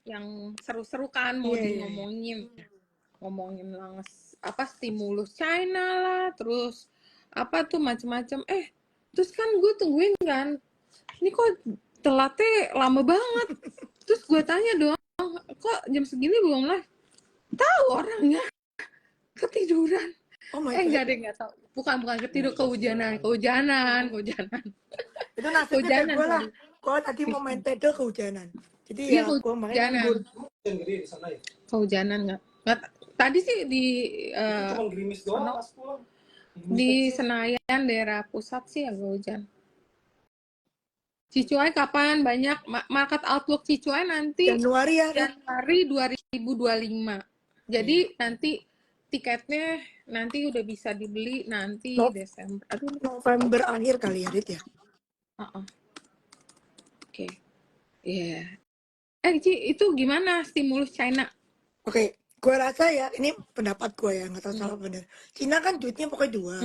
yang seru-seru kan mau ngomongin apa stimulus China lah, terus apa tuh macam-macam. Terus kan gue tungguin kan, ini kok telatnya lama banget. Terus gue tanya dong, kok jam segini belum live? Tahu orangnya ketiduran. Oh my God. Enggak tahu. Bukan ketidur, kehujanan. Itu nasibnya kayak gue lah. Gue tadi mau main pedal kehujanan. Jadi ya gue main nganggur. Kehujanan nggak? Tadi sih di cuma gerimis doang pas pulang. Di Senayan daerah pusat sih agak hujan. Cicuai kapan? Banyak market outlook Cicuai nanti Januari ya. Januari 2025. Jadi nanti tiketnya nanti udah bisa dibeli nanti Desember. November akhir kali ya, Dit ya. Oke. Iya. Ci, itu gimana stimulus China? Oke, gue rasa ya, ini pendapat gue ya, nggak tahu salah bener. Cina kan duitnya pokoknya dua.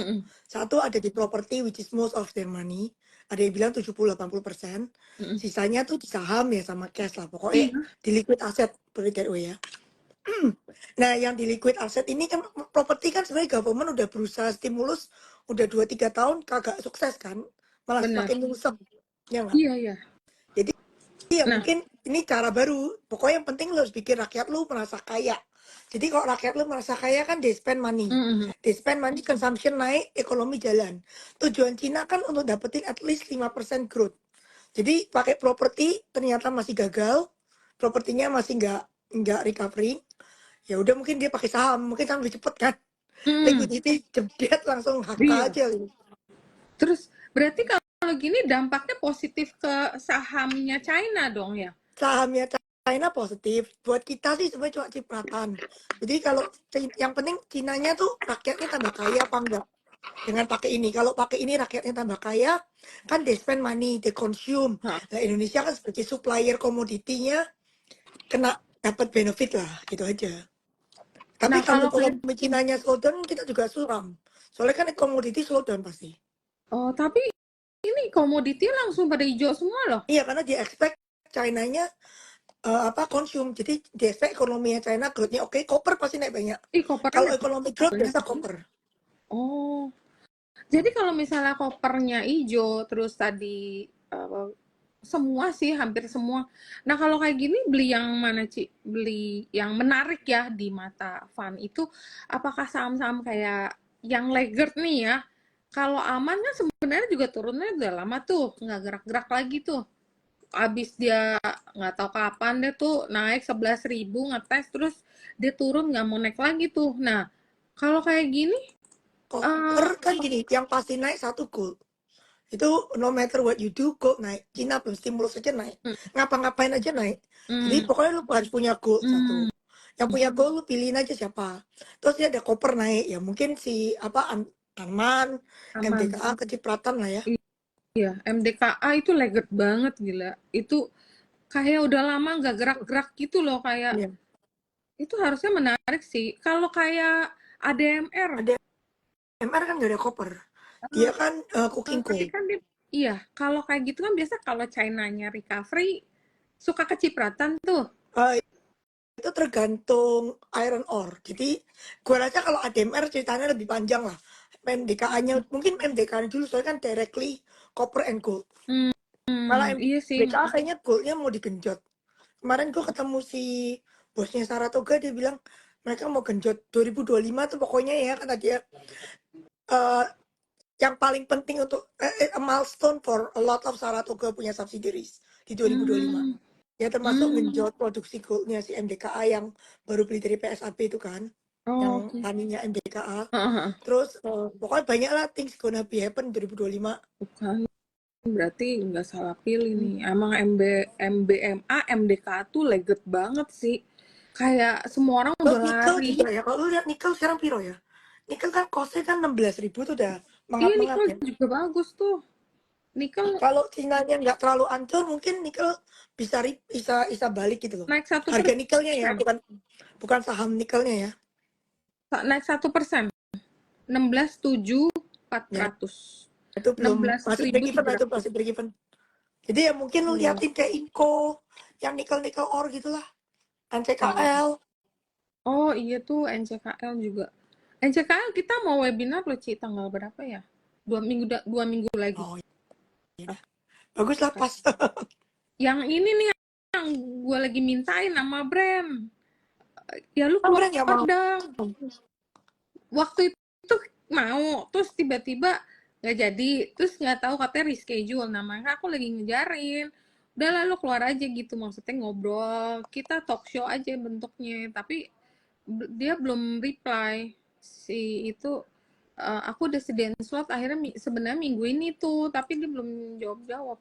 Satu ada di property, which is most of their money. Ada yang bilang 70-80%. Sisanya tuh di saham ya sama cash lah. Pokoknya di liquid asset, put it that way ya. Nah, yang di liquid asset ini kan, property kan sebenarnya government udah berusaha stimulus, udah 2-3 tahun kagak sukses kan. Malah semakin nyungsep. Ya nggak? Iya. Jadi ya mungkin ini cara baru. Pokoknya yang penting lo harus bikin rakyat lu merasa kaya. Jadi kalau rakyat lu merasa kaya kan they spend money. They spend money, consumption naik, ekonomi jalan. Tujuan Cina kan untuk dapetin at least 5% growth. Jadi pakai properti ternyata masih gagal. Propertinya masih nggak recovery. Ya udah mungkin dia pakai saham, mungkin saham lebih cepet kan. Liquidity jebret langsung hakka aja. Terus berarti kalau gini dampaknya positif ke sahamnya China dong ya? Sahamnya China positif, buat kita sih sebenarnya cuma cipratan. Jadi kalau yang penting Cinanya tuh rakyatnya tambah kaya apa enggak dengan pakai ini. Kalau pakai ini rakyatnya tambah kaya, kan they spend money, they consume. Nah Indonesia kan sebagai supplier komoditinya kena dapat benefit lah, gitu aja. Tapi kalau ekonomi Cinanya slow down, kita juga suram. Soalnya kan komoditi slow down pasti. Oh, tapi ini komoditi langsung pada hijau semua loh. Iya, karena dia expect China-nya konsum. Jadi di expect ekonominya China growth-nya oke, copper pasti naik banyak. Kalau ekonomi growth biasa copper. Oh. Jadi kalau misalnya kopernya hijau, terus tadi semua sih, hampir semua. Nah kalau kayak gini beli yang mana Ci? Beli yang menarik ya di mata fund itu, apakah saham-saham kayak yang laggard nih ya? Kalau aman kan sebenarnya juga turunnya udah lama tuh, nggak gerak-gerak lagi tuh. Abis dia nggak tahu kapan dia tuh naik 11.000 ngetes, terus dia turun nggak mau naik lagi tuh. Nah kalau kayak gini kan gini, yang pasti naik satu gold. Itu no matter what you do, gold naik. Cina belum stimulus aja naik. Ngapa-ngapain aja naik. Jadi pokoknya lu harus punya gold satu. Yang punya gold lu pilihin aja siapa. Terus dia ada copper naik. Ya mungkin si Anman, MDKA kecipratan lah ya. Iya, MDKA itu laggard banget gila. Itu kayak udah lama nggak gerak-gerak gitu loh kayak. Itu harusnya menarik sih. Kalau kayak ADMR kan nggak ada copper. Dia kan cooking coal. Kan iya, kalau kayak gitu kan biasa kalau China-nya recovery suka kecipratan tuh. Itu tergantung iron ore. Jadi gue rasa kalau ADMR ceritanya lebih panjang lah. MDKA-nya mungkin MDKA dulu soalnya kan directly copper and gold. Malah MDKA kayaknya goldnya mau digenjot. Kemarin gue ketemu si bosnya Saratoga, dia bilang mereka mau genjot 2025 tuh pokoknya ya, kata dia yang paling penting untuk a milestone for a lot of Saratoga punya subsidiaries di 2025. Ya termasuk genjot produksi goldnya si MDKA yang baru beli dari PSAB itu kan, yang taninya MDKA. Terus pokoknya banyak lah things gonna be happen 2025. Bukan, berarti nggak salah pilih nih. Emang MBMA, MDKA tuh laggard banget sih. Kayak semua orang udah lari. Juga ya, kalau lu lihat nikel sekarang piro ya? Nikel kan costnya kan 16.000 tuh udah mengap-mengap ya. Juga bagus tuh. Nikel kalau Cina-nya nggak terlalu ancur, mungkin nikel bisa balik gitu loh. Naik 1%. Harga nikelnya ya, bukan saham nikelnya ya. Naik 1%. 16.700. Itu belum masih break even. Jadi ya mungkin lu liatin kayak Inco yang nikel ore gitulah. NCKL. Oh iya tuh NCKL juga. NCKL kita mau webinar loh Ci, tanggal berapa ya? 2 minggu lagi. Oh iya. Bagus lah pas. Yang ini nih yang gue lagi mintain sama brand. Ya lu Brand keluar yang mau. dong. Waktu itu mau, terus tiba-tiba nggak jadi, terus nggak tahu katanya reschedule. Nah makanya aku lagi ngejarin. Udah lalu keluar aja gitu, maksudnya ngobrol. Kita talk show aja bentuknya, tapi dia belum reply si itu. Aku udah sediain slot akhirnya sebenarnya minggu ini tuh, tapi dia belum jawab.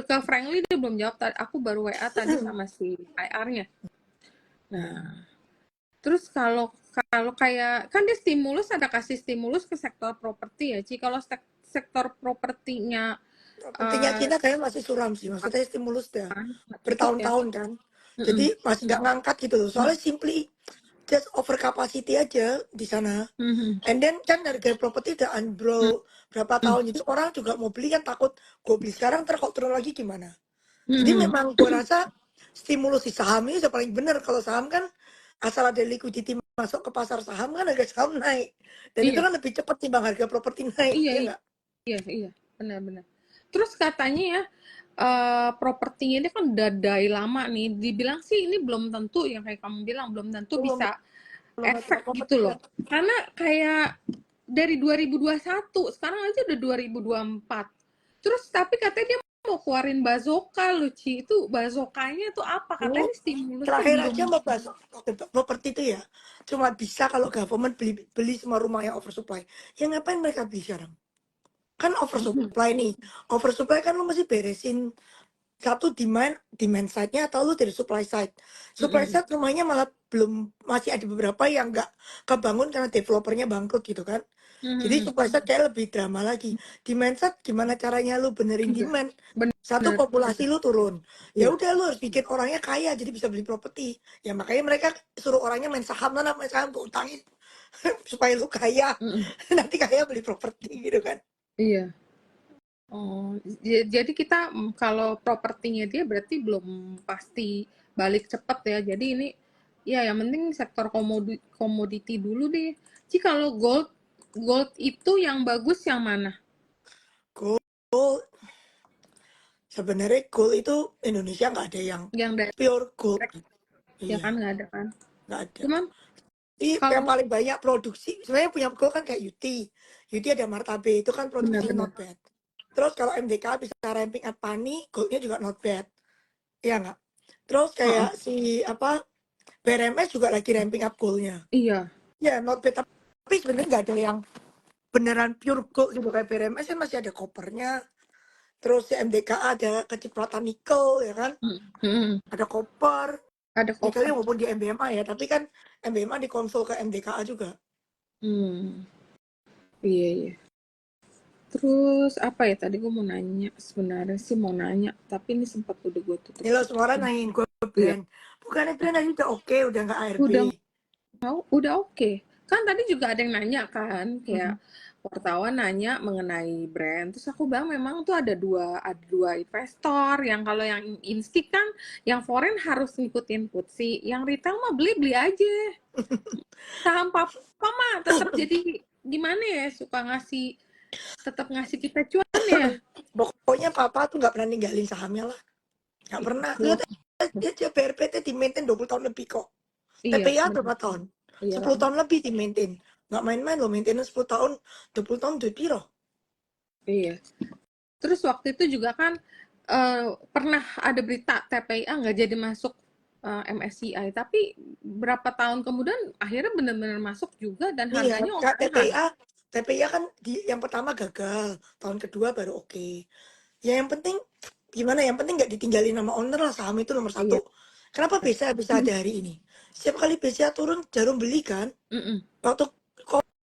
Ke Frankly dia belum jawab. Aku baru WA tadi sama si IR-nya. Nah, terus kalau kalau kayak kan dia stimulus, ada kasih stimulus ke sektor properti ya Ci. Kalau sektor propertinya Pentingnya Cina kayaknya masih suram sih. Maksudnya stimulus dah cukup ya. bertahun-tahun kan. Jadi masih nggak ngangkat gitu loh. Soalnya simply just over capacity aja di sana. And then kan harga properti udah unbrow berapa tahun. Jadi orang juga mau beli kan takut gue beli sekarang ntar kok turun lagi gimana. Jadi memang gue rasa stimulus di saham ini udah paling bener. Kalau saham kan asal ada liquidity masuk ke pasar saham kan harga saham naik. Dan itu Iya, kan lebih cepat timbang harga properti naik, iya, ya iya, nggak? iya, benar-benar. Terus katanya ya propertinya ini kan udah dari lama nih. Dibilang sih ini belum tentu yang kayak kamu bilang belum tentu Belum bisa belum ada efek properti gitu ya. loh. Karena kayak dari 2021, sekarang aja udah 2024. Terus tapi katanya dia mau keluarin bazooka loh Ci. Itu bazookanya tuh apa? Dulu Katanya stimulusnya terakhir belum. aja mau bahas properti itu ya. Cuma bisa kalau government beli semua rumah yang oversupply. Ya ngapain mereka beli sekarang? Kan oversupply nih. Oversupply kan lu mesti beresin satu demand side-nya atau lu dari supply side. Supply side rumahnya malah belum, masih ada beberapa yang nggak kebangun karena developernya bangkrut gitu kan. Jadi supply side kayak lebih drama lagi. Demand side gimana caranya lu benerin Iya, demand? Satu, bener. populasi lu turun. Ya Iya. udah lu harus bikin orangnya kaya jadi bisa beli properti. Ya makanya mereka suruh orangnya main saham, main saham gue utangin supaya lu kaya. Nanti kaya beli properti gitu kan. Iya. Oh, jadi kita kalau propertinya dia berarti belum pasti balik cepet ya. Jadi ini ya yang penting sektor komoditi dulu deh. Ci kalau gold gold itu yang bagus yang mana? Gold, sebenarnya gold itu Indonesia nggak ada yang Yang pure gold. direct ya Iya, kan nggak ada kan? nggak ada. Cuman Yang kalau paling banyak produksi sebenarnya punya gold kan kayak UT. UT ada Martabe, itu kan produksinya benar-benar not bad. Terus kalau MDK bisa ramping up Pani, goldnya juga not bad. Iya nggak? Terus kayak si apa, BRMS juga lagi ramping up goalnya. iya. Ya not bad, tapi sebenarnya nggak ada yang beneran pure gold gitu. Kayak BRMS kan masih ada kopernya. Terus si MDK ada kecipratan nikel ya kan, ada koper. Ada koper. Nikelnya maupun di MBMA ya, tapi kan MBMA dikonsul ke MDKA juga. Iya iya. Terus apa ya tadi gue mau nanya, sebenarnya sih mau nanya tapi ini sempat udah gue tutup. Ini lo semua orang nanyain gue Iya. brand. Bukannya brand tadi udah oke, udah nggak ARB. Udah udah oke. Kan tadi juga ada yang nanya kan, kayak wartawan nanya mengenai brand. Terus aku bilang memang tuh ada dua investor yang kalau yang insti kan yang foreign harus ngikutin FTSE, yang retail mah beli aja. Saham papa mah tetap jadi gimana ya, suka tetap ngasih kita cuan ya. Pokoknya papa tuh nggak pernah ninggalin sahamnya lah. Nggak pernah. Lihat dia BRPT di maintain 20 tahun lebih kok. Iya, TPA bener. berapa tahun? Iya. 10 tahun lebih di maintain. Nggak main-main loh, maintenance 10 tahun, 20 tahun duit piro. Iya. Terus waktu itu juga kan pernah ada berita TPA nggak jadi masuk MSCI, tapi berapa tahun kemudian akhirnya benar-benar masuk juga dan Iya, harganya Kak, all-time high. TPA kan yang pertama gagal, tahun kedua baru oke. Ya yang penting gimana? Yang penting nggak ditinggalin sama owner lah, saham itu nomor Iya. satu. Kenapa bisa ada hari ini? Setiap kali BCA turun, Jarum beli kan. Waktu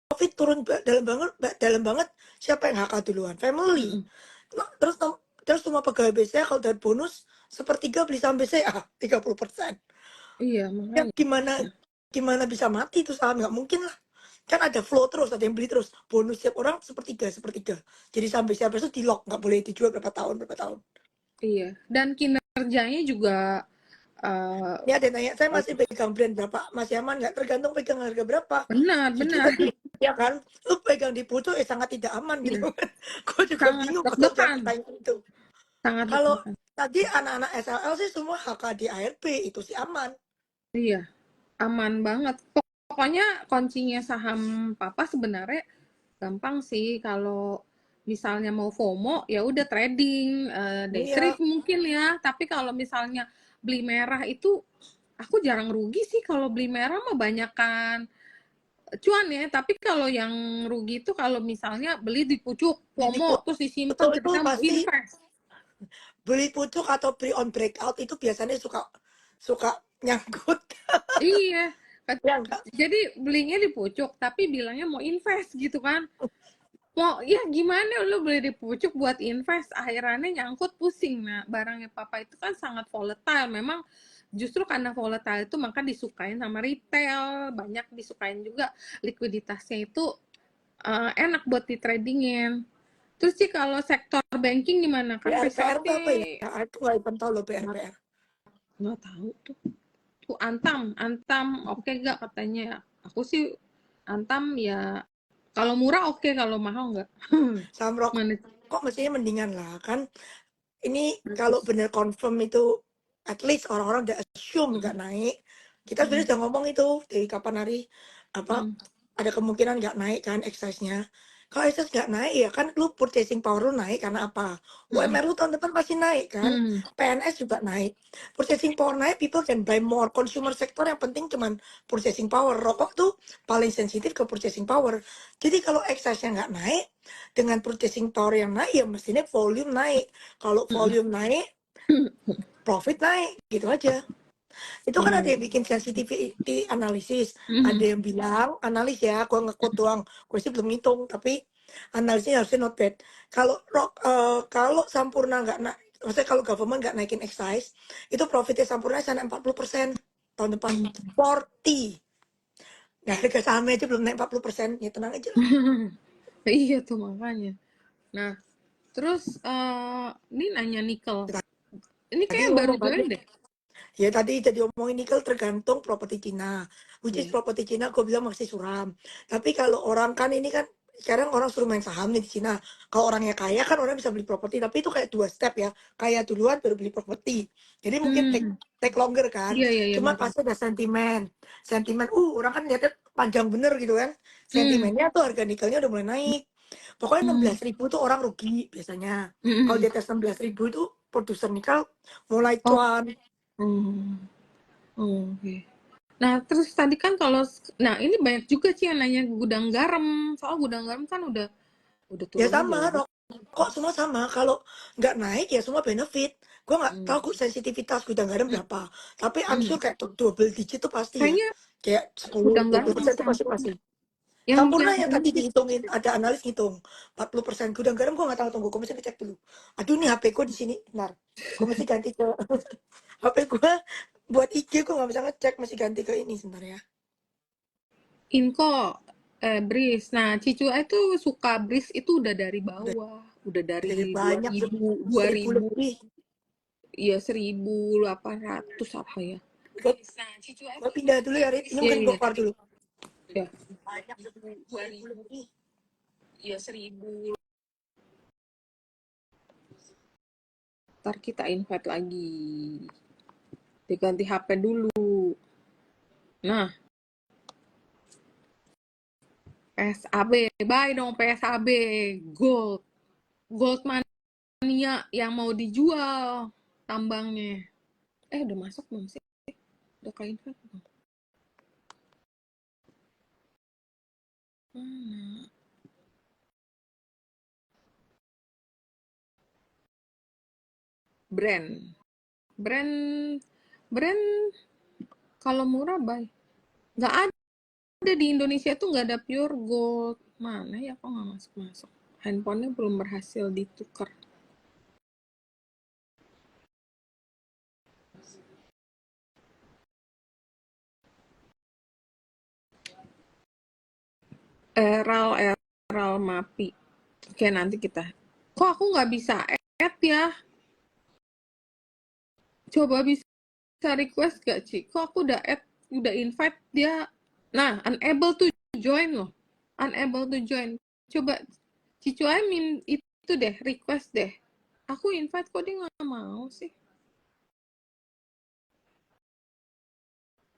COVID turun dalam banget, siapa yang HK duluan? Family. Nah, terus semua pegawai BCA kalau dapat bonus sepertiga beli saham BCA 30%. Iya, Ya makanya. gimana bisa mati itu saham? Nggak mungkin lah. Kan ada flow terus, ada yang beli terus. Bonus setiap orang sepertiga. Jadi sampai siapa itu di lock, nggak boleh dijual berapa tahun. Iya, dan kinerjanya juga Ini ada yang nanya, saya masih pegang brand berapa? Masih aman nggak? Tergantung pegang harga berapa. benar Jujur benar tadi, ya kan? Lu pegang di pucuk sangat tidak aman gitu iya, kan. Gue juga sangat bingung kalau jawab deg-degan, pertanyaan itu. sangat Kalau deg-degan. tadi anak-anak SLL sih semua HKD ARP itu sih aman. Iya, aman banget. Pokoknya kuncinya saham papa sebenarnya gampang sih. Kalau misalnya mau FOMO ya udah trading, day Iya, trade mungkin ya. Tapi kalau misalnya beli merah itu aku jarang rugi sih kalau beli merah mah banyakan cuan ya. Tapi kalau yang rugi itu kalau misalnya beli di pucuk beli FOMO terus disimpan pucuk itu ketika mau pasti invest. beli pucuk atau pre on breakout itu biasanya suka suka nyangkut. Iya. Ya enggak? Jadi belinya di pucuk tapi bilangnya mau invest gitu kan. Mau ya gimana lu beli di pucuk buat invest akhirannya nyangkut pusing. Nah barangnya papa itu kan sangat volatile memang, justru karena volatile itu maka disukain sama retail, banyak disukain juga likuiditasnya itu enak buat di tradingin. Terus sih kalau sektor banking gimana kan PR PCOT itu apa ya? Aku nggak even tahu loh PR. nggak tahu tuh Antam Antam oke gak katanya, aku sih Antam ya kalau murah oke, kalau mahal nggak. Saham Mana rokok mestinya mendingan lah kan. Ini kalau terus bener confirm itu at least orang-orang udah assume nggak naik. Kita sebenarnya udah ngomong itu dari kapan hari apa ada kemungkinan nggak naik kan excise-nya. Kalau excise nggak naik ya kan lu purchasing power lu naik karena apa? UMR lu tahun depan pasti naik kan. PNS juga naik. Purchasing power naik, people can buy more. Consumer sector yang penting cuman purchasing power. Rokok tuh paling sensitif ke purchasing power. Jadi kalau excise-nya nggak naik, dengan purchasing power yang naik ya mestinya volume naik. Kalau volume naik, profit naik, gitu aja. Itu kan ada yang bikin sensitivity analisis, ada yang bilang analis ya, gue ngekut doang, gue sih belum ngitung, tapi analisnya harusnya not bad. Kalau Sampurna nggak naik, maksudnya kalau government nggak naikin excise, itu profitnya Sampurna sana 40% tahun depan. 40. Nah, harga sahamnya aja belum naik 40%, ya tenang aja lah. iya tuh makanya. Nah terus ini nanya nikel, ini Tadi kayak baru ngomong join tadi, deh. ya tadi jadi omongin nikel tergantung properti Cina. Which is Iya. properti Cina gue bilang masih suram. Tapi kalau orang kan ini kan sekarang orang suruh main saham nih di Cina. Kalau orangnya kaya kan orang bisa beli properti. Tapi itu kayak 2 step ya. Kaya duluan baru beli properti. Jadi mungkin take longer kan. Iya iya iya Cuma benar. pasti ada sentimen. Sentimen, orang kan lihatnya panjang bener gitu kan. Hmm. Sentimennya tuh harga nikelnya udah mulai naik. Pokoknya 16.000 tuh orang rugi biasanya. Kalau di atas 16.000 itu produser nikel mulai Oh. cuan. Oke. Nah terus tadi kan kalau nah ini banyak juga sih yang nanya gudang garam, soal gudang garam kan udah Ya turunnya sama, jauh banget. rokok semua sama. Kalau nggak naik ya semua benefit. Gue nggak tahu sensitivitas gudang garam berapa. Tapi I'm sure kayak double digit tuh pasti ya. Kayaknya Kayak 10, gudang garam 20% tuh pasti Sampurna pasti. yang Sampurna yang tadi dihitungin, ada analis ngitung 40%. Gudang garam gue nggak tahu, tunggu. Gue mesti ngecek dulu. Aduh nih HP gue di sini. Bentar. Gue mesti ganti ke HP gue buat IG gue nggak bisa ngecek. Mesti ganti ke ini sebentar ya. Inko Bris. Nah, Cicu itu suka Bris itu udah dari Udah bawah, udah dari dari banyak, 1000 2000 lebih. ya 1800 apa ya. Gue pindah dulu ya, Rit. Ini Iya, mungkin gue iya, keluar dulu. iya. Banyak, 1000 lebih. Ya 1000. Ntar kita invite lagi. Diganti HP dulu. Nah, PSAB. Bye dong PSAB. Gold. Gold mania yang mau dijual tambangnya. Udah masuk belum sih? Udah ke invite belum? Mana? Brand. Brand brand kalau murah buy. Nggak ada di Indonesia tuh nggak ada pure gold. Mana ya kok nggak masuk-masuk? Handphonenya belum berhasil ditukar. Eral Mapi. Oke nanti kita. Kok aku nggak bisa add ya? Coba bisa request gak, Ci? Kok aku udah add, udah invite dia. Nah, unable to join loh. Unable to join. Coba Cicuai itu deh, request deh. Aku invite kok dia nggak mau sih.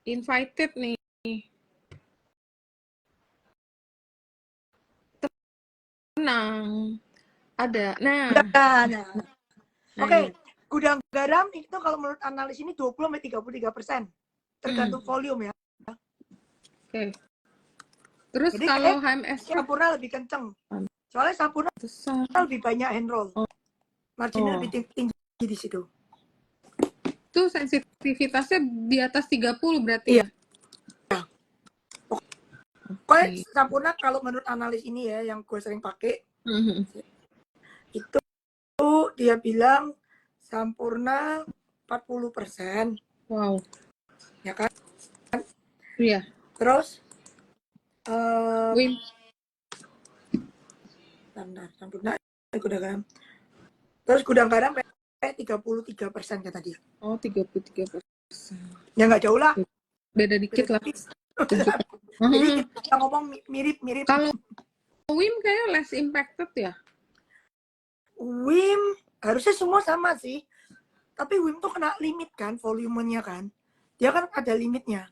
Invited nih. Tenang. Ada. Nah, Oke, gudang garam itu kalau menurut analis ini 20-33%. Tergantung volume ya. Oke. Terus Jadi kalau HMS Sampurna lebih kenceng. Soalnya Sampurna lebih banyak hand roll. Marginnya lebih tinggi di situ. Itu sensitivitasnya di atas 30 berarti ya? Pokoknya Sampurna kalau menurut analis ini ya, yang gue sering pakai, itu dia bilang Sampurna 40%. Wow. Ya kan? Iya. Terus Win. Sampurna gudang garam. Terus gudang garam 33% kata dia. Oh, 33%. Ya nggak jauh lah. Beda dikit lah. Jadi kita ngomong mirip-mirip. Kalau WIM kayaknya less impacted ya? WIM harusnya semua sama sih. Tapi WIM tuh kena limit kan, volumenya kan. Dia kan ada limitnya.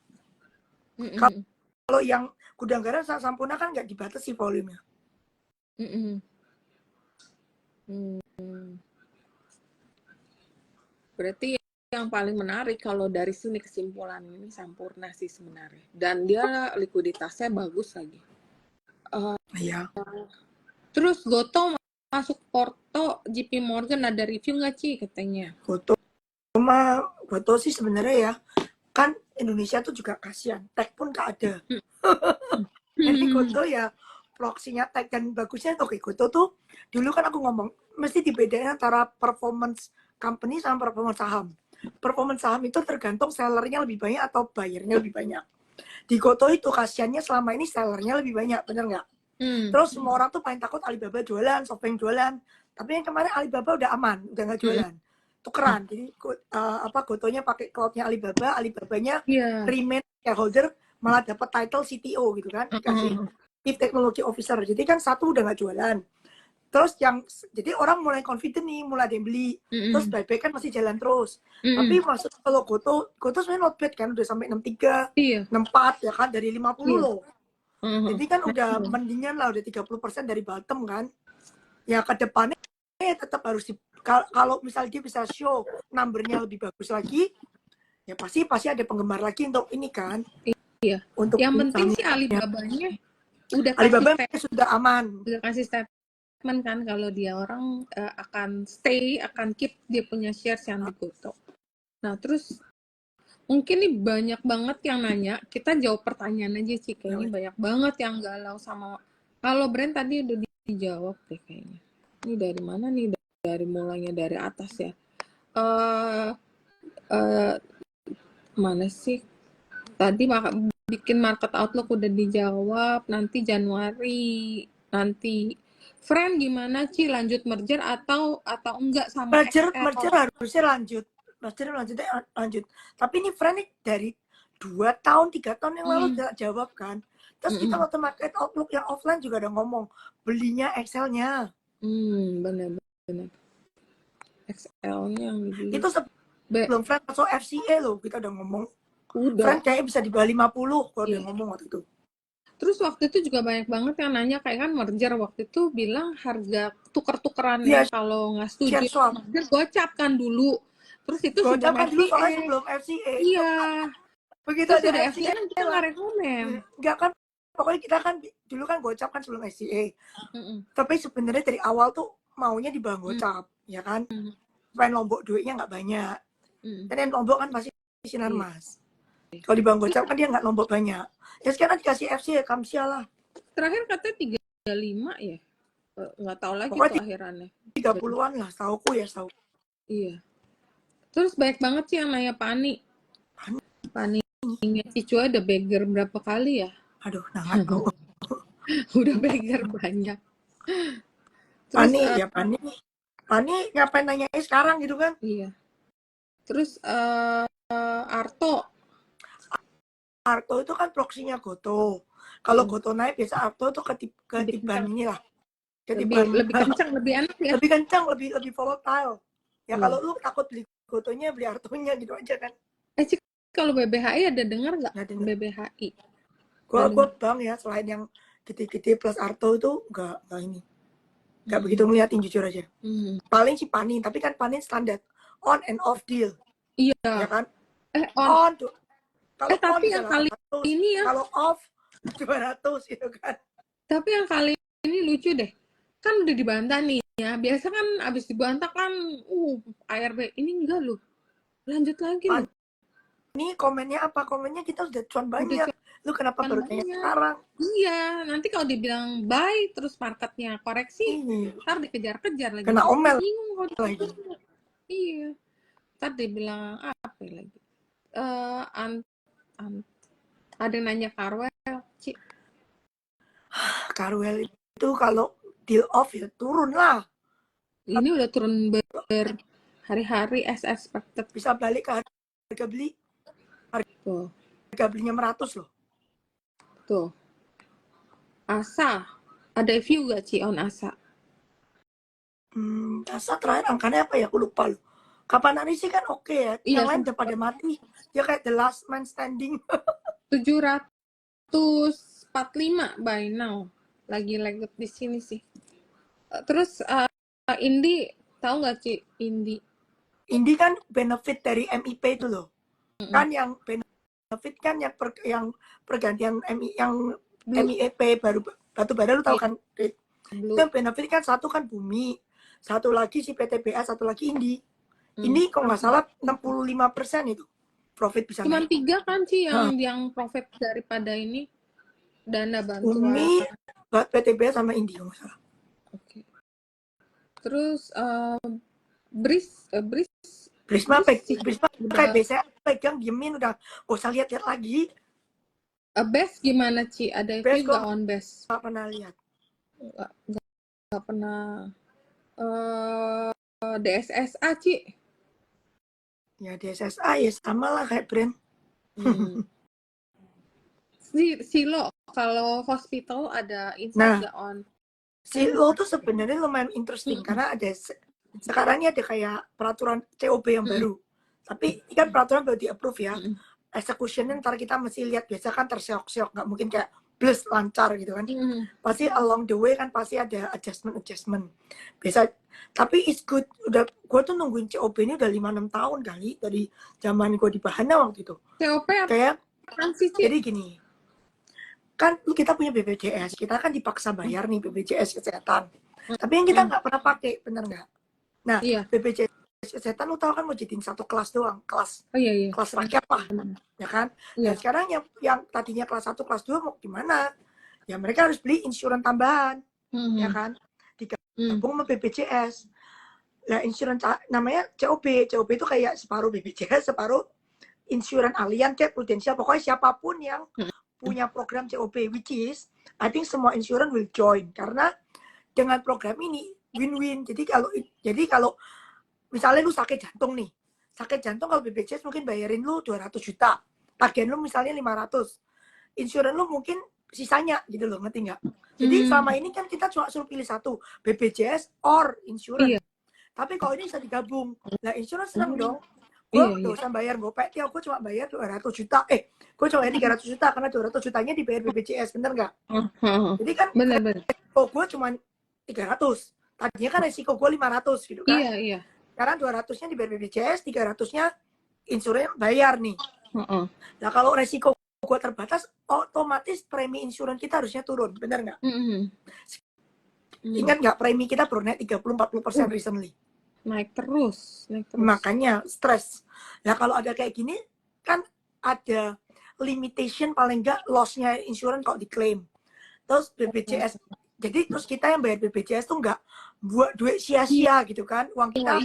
Kalau yang gudang garam Sampurna kan nggak dibatasi volumenya. Berarti yang paling menarik kalau dari sini kesimpulan ini Sampurna sih sebenarnya. Dan dia likuiditasnya bagus lagi. Iya. Terus Goto masuk Porto, JP Morgan ada review nggak Ci katanya? Goto sih sebenarnya ya, kan Indonesia tuh juga kasihan, tag pun nggak ada. Jadi Goto ya proksinya tag, dan bagusnya oke, Goto tuh dulu kan aku ngomong mesti dibedain antara performance company sama performance saham. Performance saham itu tergantung sellernya lebih banyak atau buyernya lebih banyak. Di Goto itu kasihannya selama ini sellernya lebih banyak, bener nggak? Terus semua orang tuh paling takut Alibaba jualan, SoftBank jualan. Tapi yang kemarin Alibaba udah aman, udah nggak jualan. Tukeran. Jadi Gotonya pakai cloudnya Alibaba, Alibabanya remain shareholder, malah dapat title CTO gitu kan, dikasih Chief Technology Officer. Jadi kan satu udah nggak jualan. Terus jadi orang mulai confident nih, mulai ada yang beli. Terus buyback kan masih jalan terus. Tapi maksud kalau Goto sebenarnya not bad kan, udah sampai 63, 64 ya kan, dari 50 loh. Jadi kan udah mendingan lah, udah 30% dari bottom kan. Ya ke depannya tetap harus kalau misalnya dia bisa show numbernya lebih bagus lagi, ya pasti ada penggemar lagi untuk ini kan. Iya. Untuk yang penting sih Alibabanya udah Alibaba sudah aman. Udah kasih statement kan kalau dia orang akan stay, akan keep dia punya shares yang di Goto. Nah terus mungkin nih banyak banget yang nanya, kita jawab pertanyaan aja sih, kayaknya banyak banget yang galau sama, kalau brand tadi udah dijawab deh kayaknya. Ini dari mana nih, dari mulainya dari atas ya. Mana sih? Tadi bikin market outlook udah dijawab, nanti Januari, nanti Friend gimana Ci, lanjut merger atau enggak sama merger harusnya lanjut. Tapi ini Friend dari 2 tahun 3 tahun yang lalu tidak jawab kan. Terus kita waktu market outlook yang offline juga udah ngomong belinya Excel-nya. Benar. Excel-nya yang dibeli. Itu sebelum Friend masuk FCA loh, kita udah ngomong. Udah. Friend kayaknya bisa di bawah 50 kalau dia ngomong waktu itu. Terus waktu itu juga banyak banget yang nanya, kayak kan merger waktu itu bilang harga tuker-tukeran kalau nggak setuju merger gocap kan dulu. Terus itu gocap kan dulu soalnya sebelum FCA. Iya. Begitu terus ada FCA kan kita nggak rekomen. Nggak kan, pokoknya kita kan dulu kan gocap kan sebelum FCA. Tapi sebenarnya dari awal tuh maunya di bawah gocap, ya kan? Supaya Lombok duitnya nggak banyak. Dan Lombok kan pasti sinar mas. Kalau di Bang Gocap kan dia nggak nombok banyak. Ya sekarang dikasih FC ya, Kamsia lah. Terakhir katanya 35 ya? Nggak tahu lagi tuh akhirannya. 30-an lah, tauku ya, tahu. Iya. Terus banyak banget sih yang nanya Pani. Pani-nya Cicua udah beggar berapa kali ya? Aduh, nggak tahu. Udah beggar banyak. Terus, Pani ngapain nanyain sekarang gitu kan? Iya. Terus Arto. Arto itu kan proksinya Goto. Kalau Goto naik biasa Arto tuh ketiban inilah. Lebih kencang, lebih enak ya. Lebih kencang, lebih volatile. Ya kalau lu takut beli Gotonya, beli Artonya gitu aja kan. Cik, kalau BBHI ada dengar nggak? Nggak dengar. BBHI. Gue bang ya, selain yang gede-gede plus Arto itu nggak ini. Nggak begitu ngeliatin jujur aja. Paling si Panin, tapi kan Panin standar on and off deal. Iya. Ya kan? On tuh. Kalau tapi yang kali ini ya. Kalau off 200 gitu kan. Tapi yang kali ini lucu deh. Kan udah dibantah nih ya. Biasa kan abis dibantah kan ARB ini enggak loh. Lanjut lagi loh. Ini komennya apa? Komennya kita udah cuan banyak. Lu kenapa baru tanya sekarang? Iya, nanti kalau dibilang buy terus marketnya koreksi, ntar dikejar-kejar lagi. Kena omel bingung lagi. Iya. Ntar dibilang apa lagi? Ada nanya Karwel, Ci. Karwel itu kalau deal off ya turun lah. Ini udah turun berhari-hari as expected. Bisa balik ke harga beli. Harga belinya 100 loh. Tuh. Asa. Ada view gak Ci on Asa? Asa terakhir angkanya apa ya? Aku lupa loh. Kapan hari sih kan oke ya. Yang lain udah pada mati. Ya kayak the last man standing. 745 by now. Lagi lagut di sini sih. Terus Indi, tahu nggak Ci? Indi kan benefit dari MIP itu loh. Kan yang benefit kan yang pergantian MIP baru batu bara lu tahu kan? Itu benefit kan satu kan Bumi, satu lagi si PTBA, satu lagi Indi. Ini kalau nggak salah 65% itu profit bisa Cuma naik. 3 kan sih yang profit daripada ini dana bantuan. Bumi, PTBA sama Indi kalau nggak salah. Oke. Terus Prisma kayak biasa pegang diemin udah gak usah lihat-lihat lagi. Best gimana Ci? Ada view nggak on Best? Nggak pernah lihat. Nggak pernah. DSSA Ci? Ya DSSA ya sama lah kayak brand. Silo kalau hospital ada insight nggak on? Silo tuh sebenarnya lumayan interesting karena ada sekarang ini ada kayak peraturan COB yang baru. Tapi ini kan peraturan baru di-approve ya. Execution-nya ntar kita mesti lihat, biasa kan terseok-seok, nggak mungkin kayak plus lancar gitu kan. Pasti along the way kan pasti ada adjustment. Biasa, tapi it's good. Udah, gue tuh nungguin COB ini udah 5-6 tahun kali dari zaman gue di Bahana waktu itu. COB kayak jadi gini. Kan kita punya BPJS, kita kan dipaksa bayar nih BPJS kesehatan. Tapi yang kita nggak pernah pakai, bener nggak? Nah, BPJS kesehatan lu tahu kan mau jadiin satu kelas doang, kelas rakyat lah, ya kan? Dan sekarang yang tadinya kelas 1, kelas 2 mau gimana? Ya mereka harus beli insuran tambahan, ya kan? Digabung sama BPJS. Nah, insuran namanya COB. COB itu kayak separuh BPJS, separuh insuran alien kayak Prudential. Pokoknya siapapun yang punya program COB, which is I think semua insuran will join karena dengan program ini win-win. Jadi kalau misalnya lu sakit jantung nih, kalau BPJS mungkin bayarin lu 200 juta, tagihan lu misalnya 500, insuran lu mungkin sisanya gitu loh, ngerti nggak? Jadi selama ini kan kita cuma suruh pilih satu, BPJS or insuran. Tapi kalau ini bisa digabung, nah insuran seneng dong. Gue gak usah bayar gopek, gue cuma bayar 200 juta. Gue cuma bayar 300 juta karena 200 jutanya dibayar BPJS, bener nggak? Jadi kan gue cuma 300. Tadinya kan resiko gue 500 gitu kan. Iya. Sekarang 200-nya dibayar BPJS, 300-nya insuran bayar nih. Nah kalau resiko gue terbatas, otomatis premi insuran kita harusnya turun, bener nggak? Ingat nggak, premi kita baru naik 30-40% recently. Naik terus. Makanya stres. Nah kalau ada kayak gini, kan ada limitation paling nggak loss-nya insuran kalau diklaim. Terus BPJS, jadi terus kita yang bayar BPJS tuh nggak buat duit sia-sia gitu kan, uang kita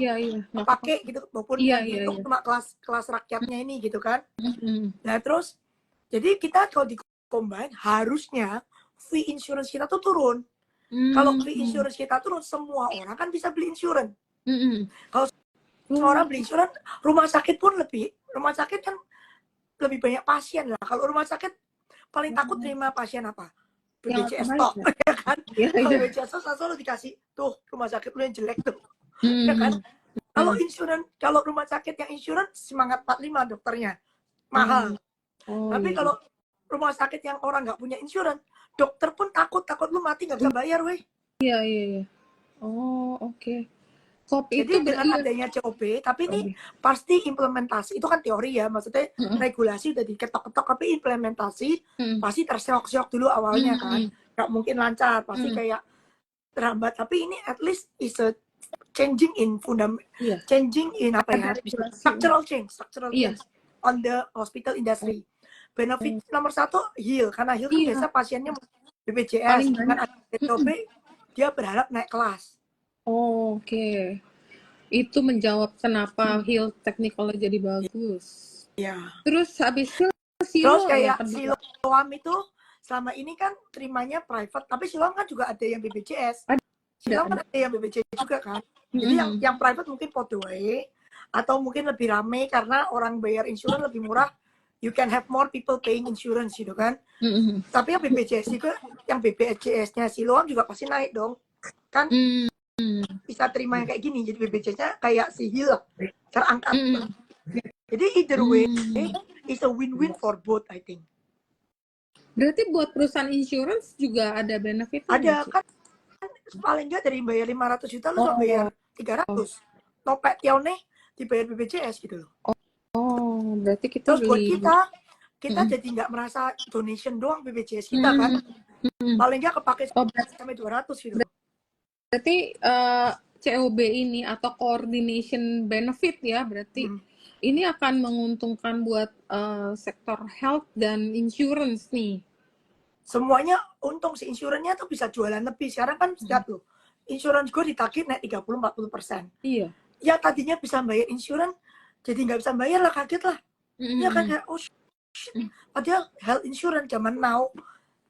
pakai gitu, maupun itu cuma kelas rakyatnya ini gitu kan. Nah terus, jadi kita kalau di combine harusnya fee insurance kita tuh turun. Kalau fee insurance kita turun, semua orang kan bisa beli insurance. Kalau semua orang beli insurance, rumah sakit pun lebih rumah sakit kan lebih banyak pasien lah. Kalau rumah sakit paling takut terima pasien apa? Yang BPJS baik tok, ya. ya kan? Iya, Kalau iya. BPJS langsung lo dikasih tuh rumah sakit lu yang jelek tuh, ya kan? Kalau insurance, kalau rumah sakit yang insurance semangat 45 dokternya mahal. Tapi iya. kalau rumah sakit yang orang nggak punya insurance, dokter pun takut lu mati nggak bisa bayar, weh. Iya, iya, iya. Oh, oke. COP itu Jadi dengan adanya COP, tapi ini pasti implementasi, itu kan teori ya, maksudnya regulasi udah diketok-ketok, tapi implementasi pasti terseok-seok dulu awalnya kan, nggak mungkin lancar, pasti kayak terhambat. Tapi ini at least is a changing in changing in apa ya, structural change on the hospital industry. Benefit nomor 1 heal, karena heal kan biasa pasiennya BPJS, dengan ada COP dia berharap naik kelas. Oh, oke. Itu menjawab kenapa heal technical jadi bagus. Ya. Terus habis itu Terus Silo kayak ya, Siloam itu selama ini kan terimanya private, tapi Siloam kan juga ada yang BPJS. Siloam kan ada yang BPJS juga kan. Jadi yang private mungkin Podway, atau mungkin lebih rame karena orang bayar insurans lebih murah. You can have more people paying insurance gitu kan. Tapi yang BPJS juga, yang BPJS-nya Siloam juga pasti naik dong. Kan bisa terima yang kayak gini. Jadi BPJS-nya kayak si Heal terangkat. Jadi either way it's a win-win for both, I think. Berarti buat perusahaan insurance juga ada benefitnya? Ada kan paling nggak dari bayar 500 juta lu cuma bayar 300. Topet Tione dibayar BPJS gitu loh. Oh, berarti kita terus buat kita jadi nggak merasa donation doang BPJS kita kan. Paling nggak kepake sampai 200 gitu. Berarti COB ini atau coordination benefit ya, berarti ini akan menguntungkan buat sektor health dan insurance nih. Semuanya untung, si insurannya tuh bisa jualan lebih. Sekarang kan setiap loh, insurance gue ditagih naik 30-40%. Iya. Ya tadinya bisa bayar insurance, jadi nggak bisa bayar lah, kaget lah. Ya kan kayak, oh shit. Padahal health insurance zaman now,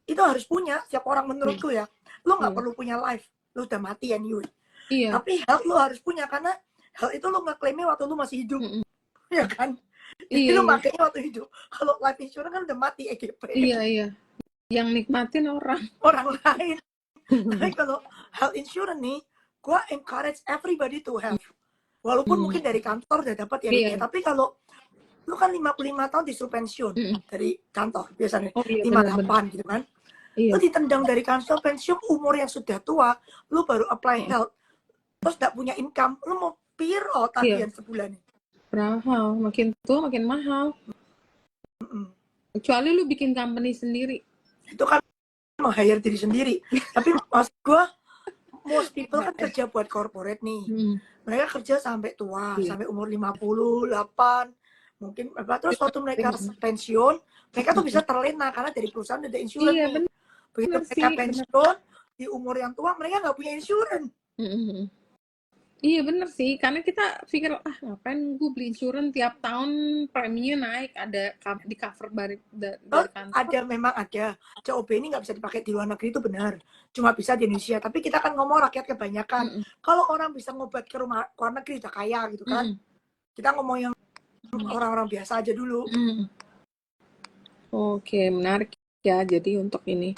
itu harus punya setiap orang menurutku ya. Lo nggak perlu punya life, lo udah mati anyway. Iya. Tapi health lo harus punya, karena health itu lo ngeklaimnya waktu lo masih hidup. Ya kan? Jadi lo makanya waktu hidup. Kalau life insurance kan udah mati EGP. Iya, iya. Yang nikmatin orang lain. Tapi kalau health insurance nih, gue encourage everybody to have. Walaupun mungkin dari kantor udah dapat ya, tapi kalau lu kan 55 tahun disuruh pensiun dari kantor biasanya 58 gitu kan. Lu ditendang dari kantor pensiun umur yang sudah tua, lu baru apply health, terus gak punya income, lu mau piro tagihan sebulan? Mahal, makin tua makin mahal. Kecuali lu bikin company sendiri. Itu kan meng-hire diri sendiri. Tapi maksud gue, most people kan kerja buat corporate nih. Mereka kerja sampai tua, sampai umur 58, mungkin apa, terus waktu mereka pensiun, mereka tuh bisa terlena karena dari perusahaan ada insurance nih. Begitu mereka pensiun di umur yang tua, mereka nggak punya insurance. Iya bener sih, karena kita pikir ngapain gue beli insurance tiap tahun preminya naik, ada di cover dari kantor. Ada, memang ada. COB ini nggak bisa dipakai di luar negeri, itu benar. Cuma bisa di Indonesia. Tapi kita kan ngomong rakyat kebanyakan. Kalau orang bisa ngobat ke luar negeri udah kaya gitu kan. Kita ngomong yang orang-orang biasa aja dulu. Oke, menarik ya. Jadi untuk ini.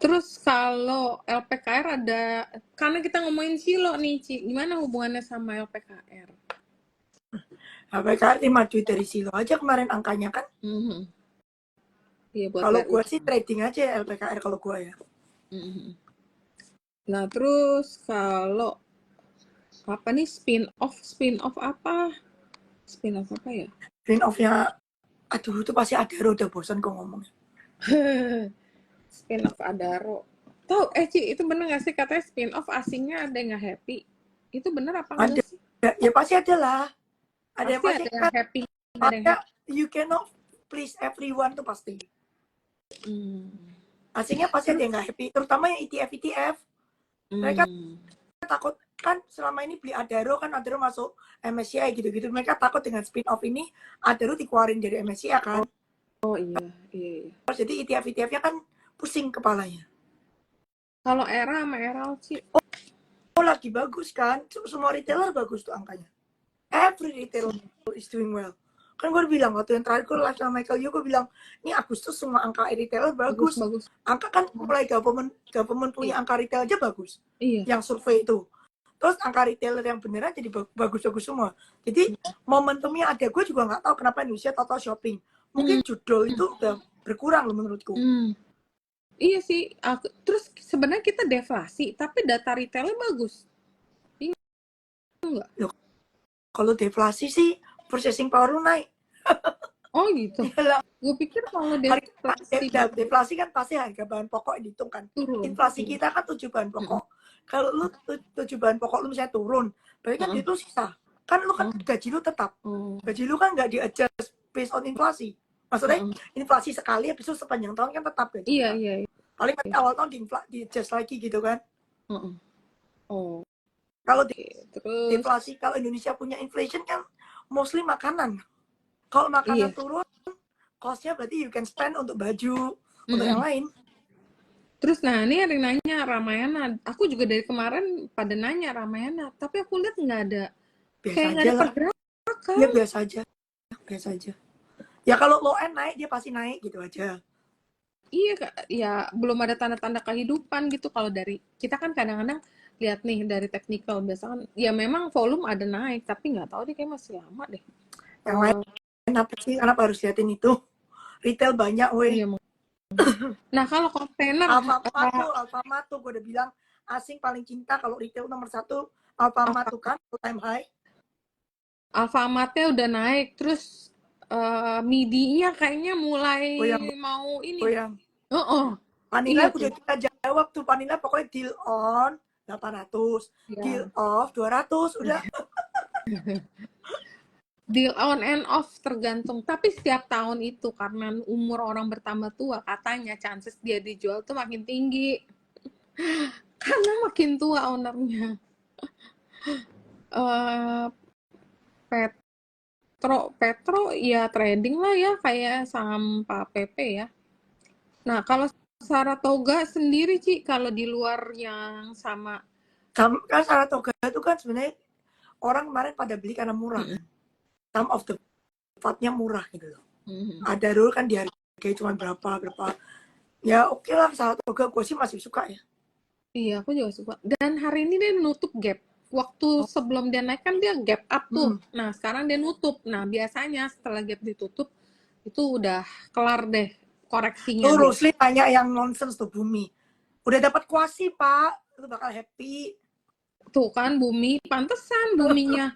Terus kalau LPKR ada, karena kita ngomongin Silo nih, Ci, gimana hubungannya sama LPKR? LPKR maju dari Silo aja kemarin angkanya kan. Kalau gue sih trading aja LPKR kalau gue ya. Nah terus kalau apa nih spin off apa? Spin off apa ya? Spin offnya, aduh itu pasti ada, udah bosan kok ngomongnya. Spin off Adaro. Tahu Ci, itu bener nggak sih katanya spin off asingnya ada yang nggak happy? Itu bener apa enggak sih? Ya pasti ada lah. Ada yang pasti yang happy. Ada yang happy. You cannot please everyone tuh pasti. Asingnya pasti ada yang nggak happy, terutama yang ETF. Mereka takut kan selama ini beli Adaro, kan Adaro masuk MSCI gitu-gitu. Mereka takut dengan spin off ini Adaro dikeluarin dari MSCI kan. Oh iya. Jadi ETF-nya kan pusing kepalanya. Kalau Era sama Eral sih. Oh lagi bagus kan. Semua retailer bagus tuh angkanya. Every retailer is doing well. Kan gue bilang waktu yang terakhir gue live sama Michael Yu, gue bilang ini Agustus semua angka retailer bagus. Angka kan mulai government punya angka retail aja bagus. Yang survei itu. Terus angka retailer yang beneran jadi bagus-bagus semua. Jadi momentumnya ada. Gue juga nggak tahu kenapa Indonesia total shopping. Mungkin judul itu udah berkurang loh menurutku. Iya sih. Terus sebenarnya kita deflasi, tapi data retailnya bagus. Iya enggak? Kalau deflasi sih purchasing power lu naik. Oh gitu. Gue pikir kalau deflasi kan pasti harga bahan pokok dihitung kan. Inflasi kita kan 7 bahan pokok. Kalau lu 7 bahan pokok lu misalnya turun, berarti kan itu sisa. Kan lu kan gaji lu tetap. Gaji lu kan nggak di-adjust based on inflasi. Maksudnya inflasi sekali habis itu sepanjang tahun kan tetap gaji. Iya. Paling awal tahun di-adjust lagi gitu kan. Kalau deflasi, kalau Indonesia punya inflation kan mostly makanan. Kalau makanan turun, cost-nya berarti you can spend untuk baju, untuk yang lain. Terus ini ada yang nanya Ramayana. Aku juga dari kemarin pada nanya Ramayana, tapi aku lihat nggak ada. Biasa aja lah. Ya biasa aja. Ya kalau low end naik, dia pasti naik gitu aja. Iya, ya belum ada tanda-tanda kehidupan gitu. Kalau dari kita kan kadang-kadang lihat nih dari technical biasa kan, ya memang volume ada naik, tapi nggak tahu deh kayak masih lama deh. Yang lain apa sih? Kenapa harus liatin itu? Retail banyak, weh. Iya. Nah kalau kontainer Alfamart tuh gue udah bilang asing paling cinta kalau retail nomor 1 Alfamart tuh kan all time high. Alfamartnya udah naik, terus MIDI-nya kayaknya mulai mau ini. Vanilla udah kita jawab tuh, Vanilla pokoknya deal on 800, deal off 200 udah. Deal on and off tergantung, tapi setiap tahun itu karena umur orang bertambah tua, katanya chances dia dijual tuh makin tinggi karena makin tua ownernya. Petro ya trading lah ya, kayak saham Pak PP ya. Nah kalau Saratoga sendiri Ci, kalau di luar yang kan Saratoga itu kan sebenarnya orang kemarin pada beli karena murah kan. Some of the fatnya murah gitu loh. Ada dulu kan dihargai cuma berapa. Ya oke lah, Saratoga gue sih masih suka ya. Iya, aku juga suka. Dan hari ini dia nutup gap. Waktu sebelum dia naik kan dia gap up tuh. Nah sekarang dia nutup. Nah biasanya setelah gap ditutup itu udah kelar deh koreksinya. Tuh Rusli tanya yang nonsense tuh Bumi. Udah dapat kuasi Pak, lu bakal happy. Tuh kan Bumi, pantesan Buminya.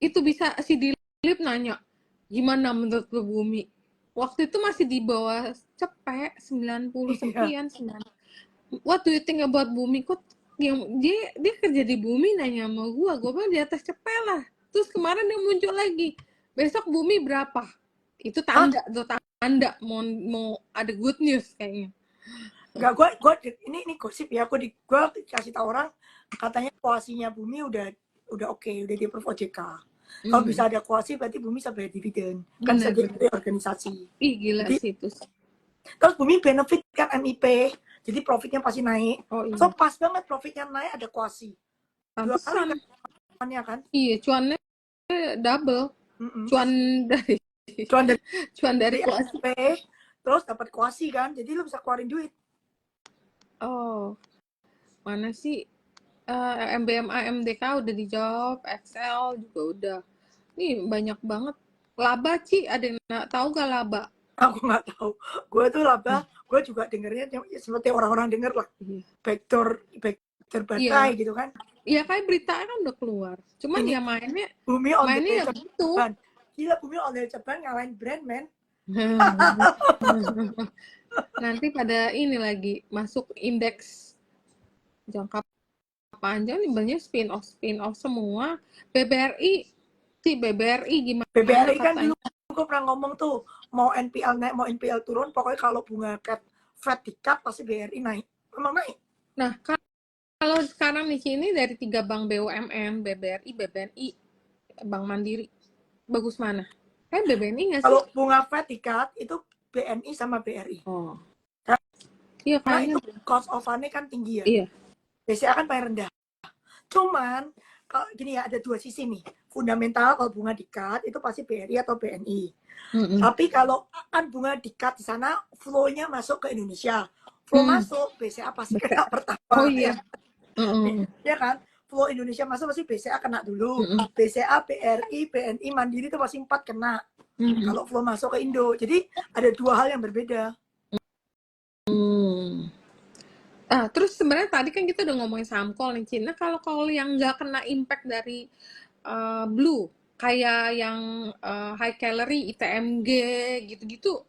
Itu bisa si Dilip nanya, gimana menurut lu Bumi? Waktu itu masih di bawah cepet 90 sekian. What do you think about Bumi? Kok yang dia kerja di Bumi nanya sama gue bilang di atas cepet lah. Terus kemarin dia muncul lagi, besok Bumi berapa? Itu tanda tuh, tanda mau ada good news kayaknya. Enggak, gue ini gosip ya, gue kasih tahu orang katanya kuasinya Bumi udah oke, udah di approve OJK. Kalau bisa ada kuasi berarti Bumi bisa bayar dividen. Kan bisa jadi organisasi. Ih gila sih itu. Terus Bumi benefit kan MIP, jadi profitnya pasti naik. Iya. So pas banget profitnya naik ada kuasi. Dua kali cuannya kan? Iya, cuannya double. Cuan dari kuasi. MIP, terus dapat kuasi kan, jadi lu bisa keluarin duit. Oh, mana sih? MBMA, MDK udah dijawab, Excel juga udah. Nih banyak banget. Laba Ci, ada yang tahu gak laba? Aku nggak tahu. Gue tuh laba, gue juga dengernya seperti orang-orang denger lah. Backdoor batai gitu kan. Iya kayak berita kan udah keluar. Cuman ya mainnya ya gitu. Gila Bumi on the Japan ngalahin brand man. Nanti pada ini lagi masuk indeks jangka panjang nih banyak spin off semua. BBRI gimana? BBRI kan dulu gue pernah ngomong tuh mau NPL naik mau NPL turun, pokoknya kalau bunga Fed di-cut pasti BRI naik. Memang naik. Nah kalau sekarang di sini dari 3 bank BUMN, BBRI, BBNI, Bank Mandiri, bagus mana? Kayak BBNI nggak sih? Kalau bunga Fed di-cut itu BNI sama BRI. Oh. Iya kayaknya. Itu cost of fund-nya kan tinggi ya. Iya. BCA kan paling rendah. Cuman kalau gini ya, ada dua sisi nih. fundamental kalau bunga di-cut itu pasti BRI atau BNI. Mm-mm. Tapi kalau kan bunga di-cut di sana, flow-nya masuk ke Indonesia. Flow masuk, BCA pasti kena pertama. Oh iya. Ya kan? Flow Indonesia masuk pasti BCA kena dulu. BCA, BRI, BNI, Mandiri itu pasti 4 kena. Kalau flow masuk ke Indo. Jadi ada 2 hal yang berbeda. Terus sebenarnya tadi kan kita udah ngomongin saham call nih Cina. Kalau call yang nggak kena impact dari blue, kayak yang high calorie, ITMG, gitu-gitu,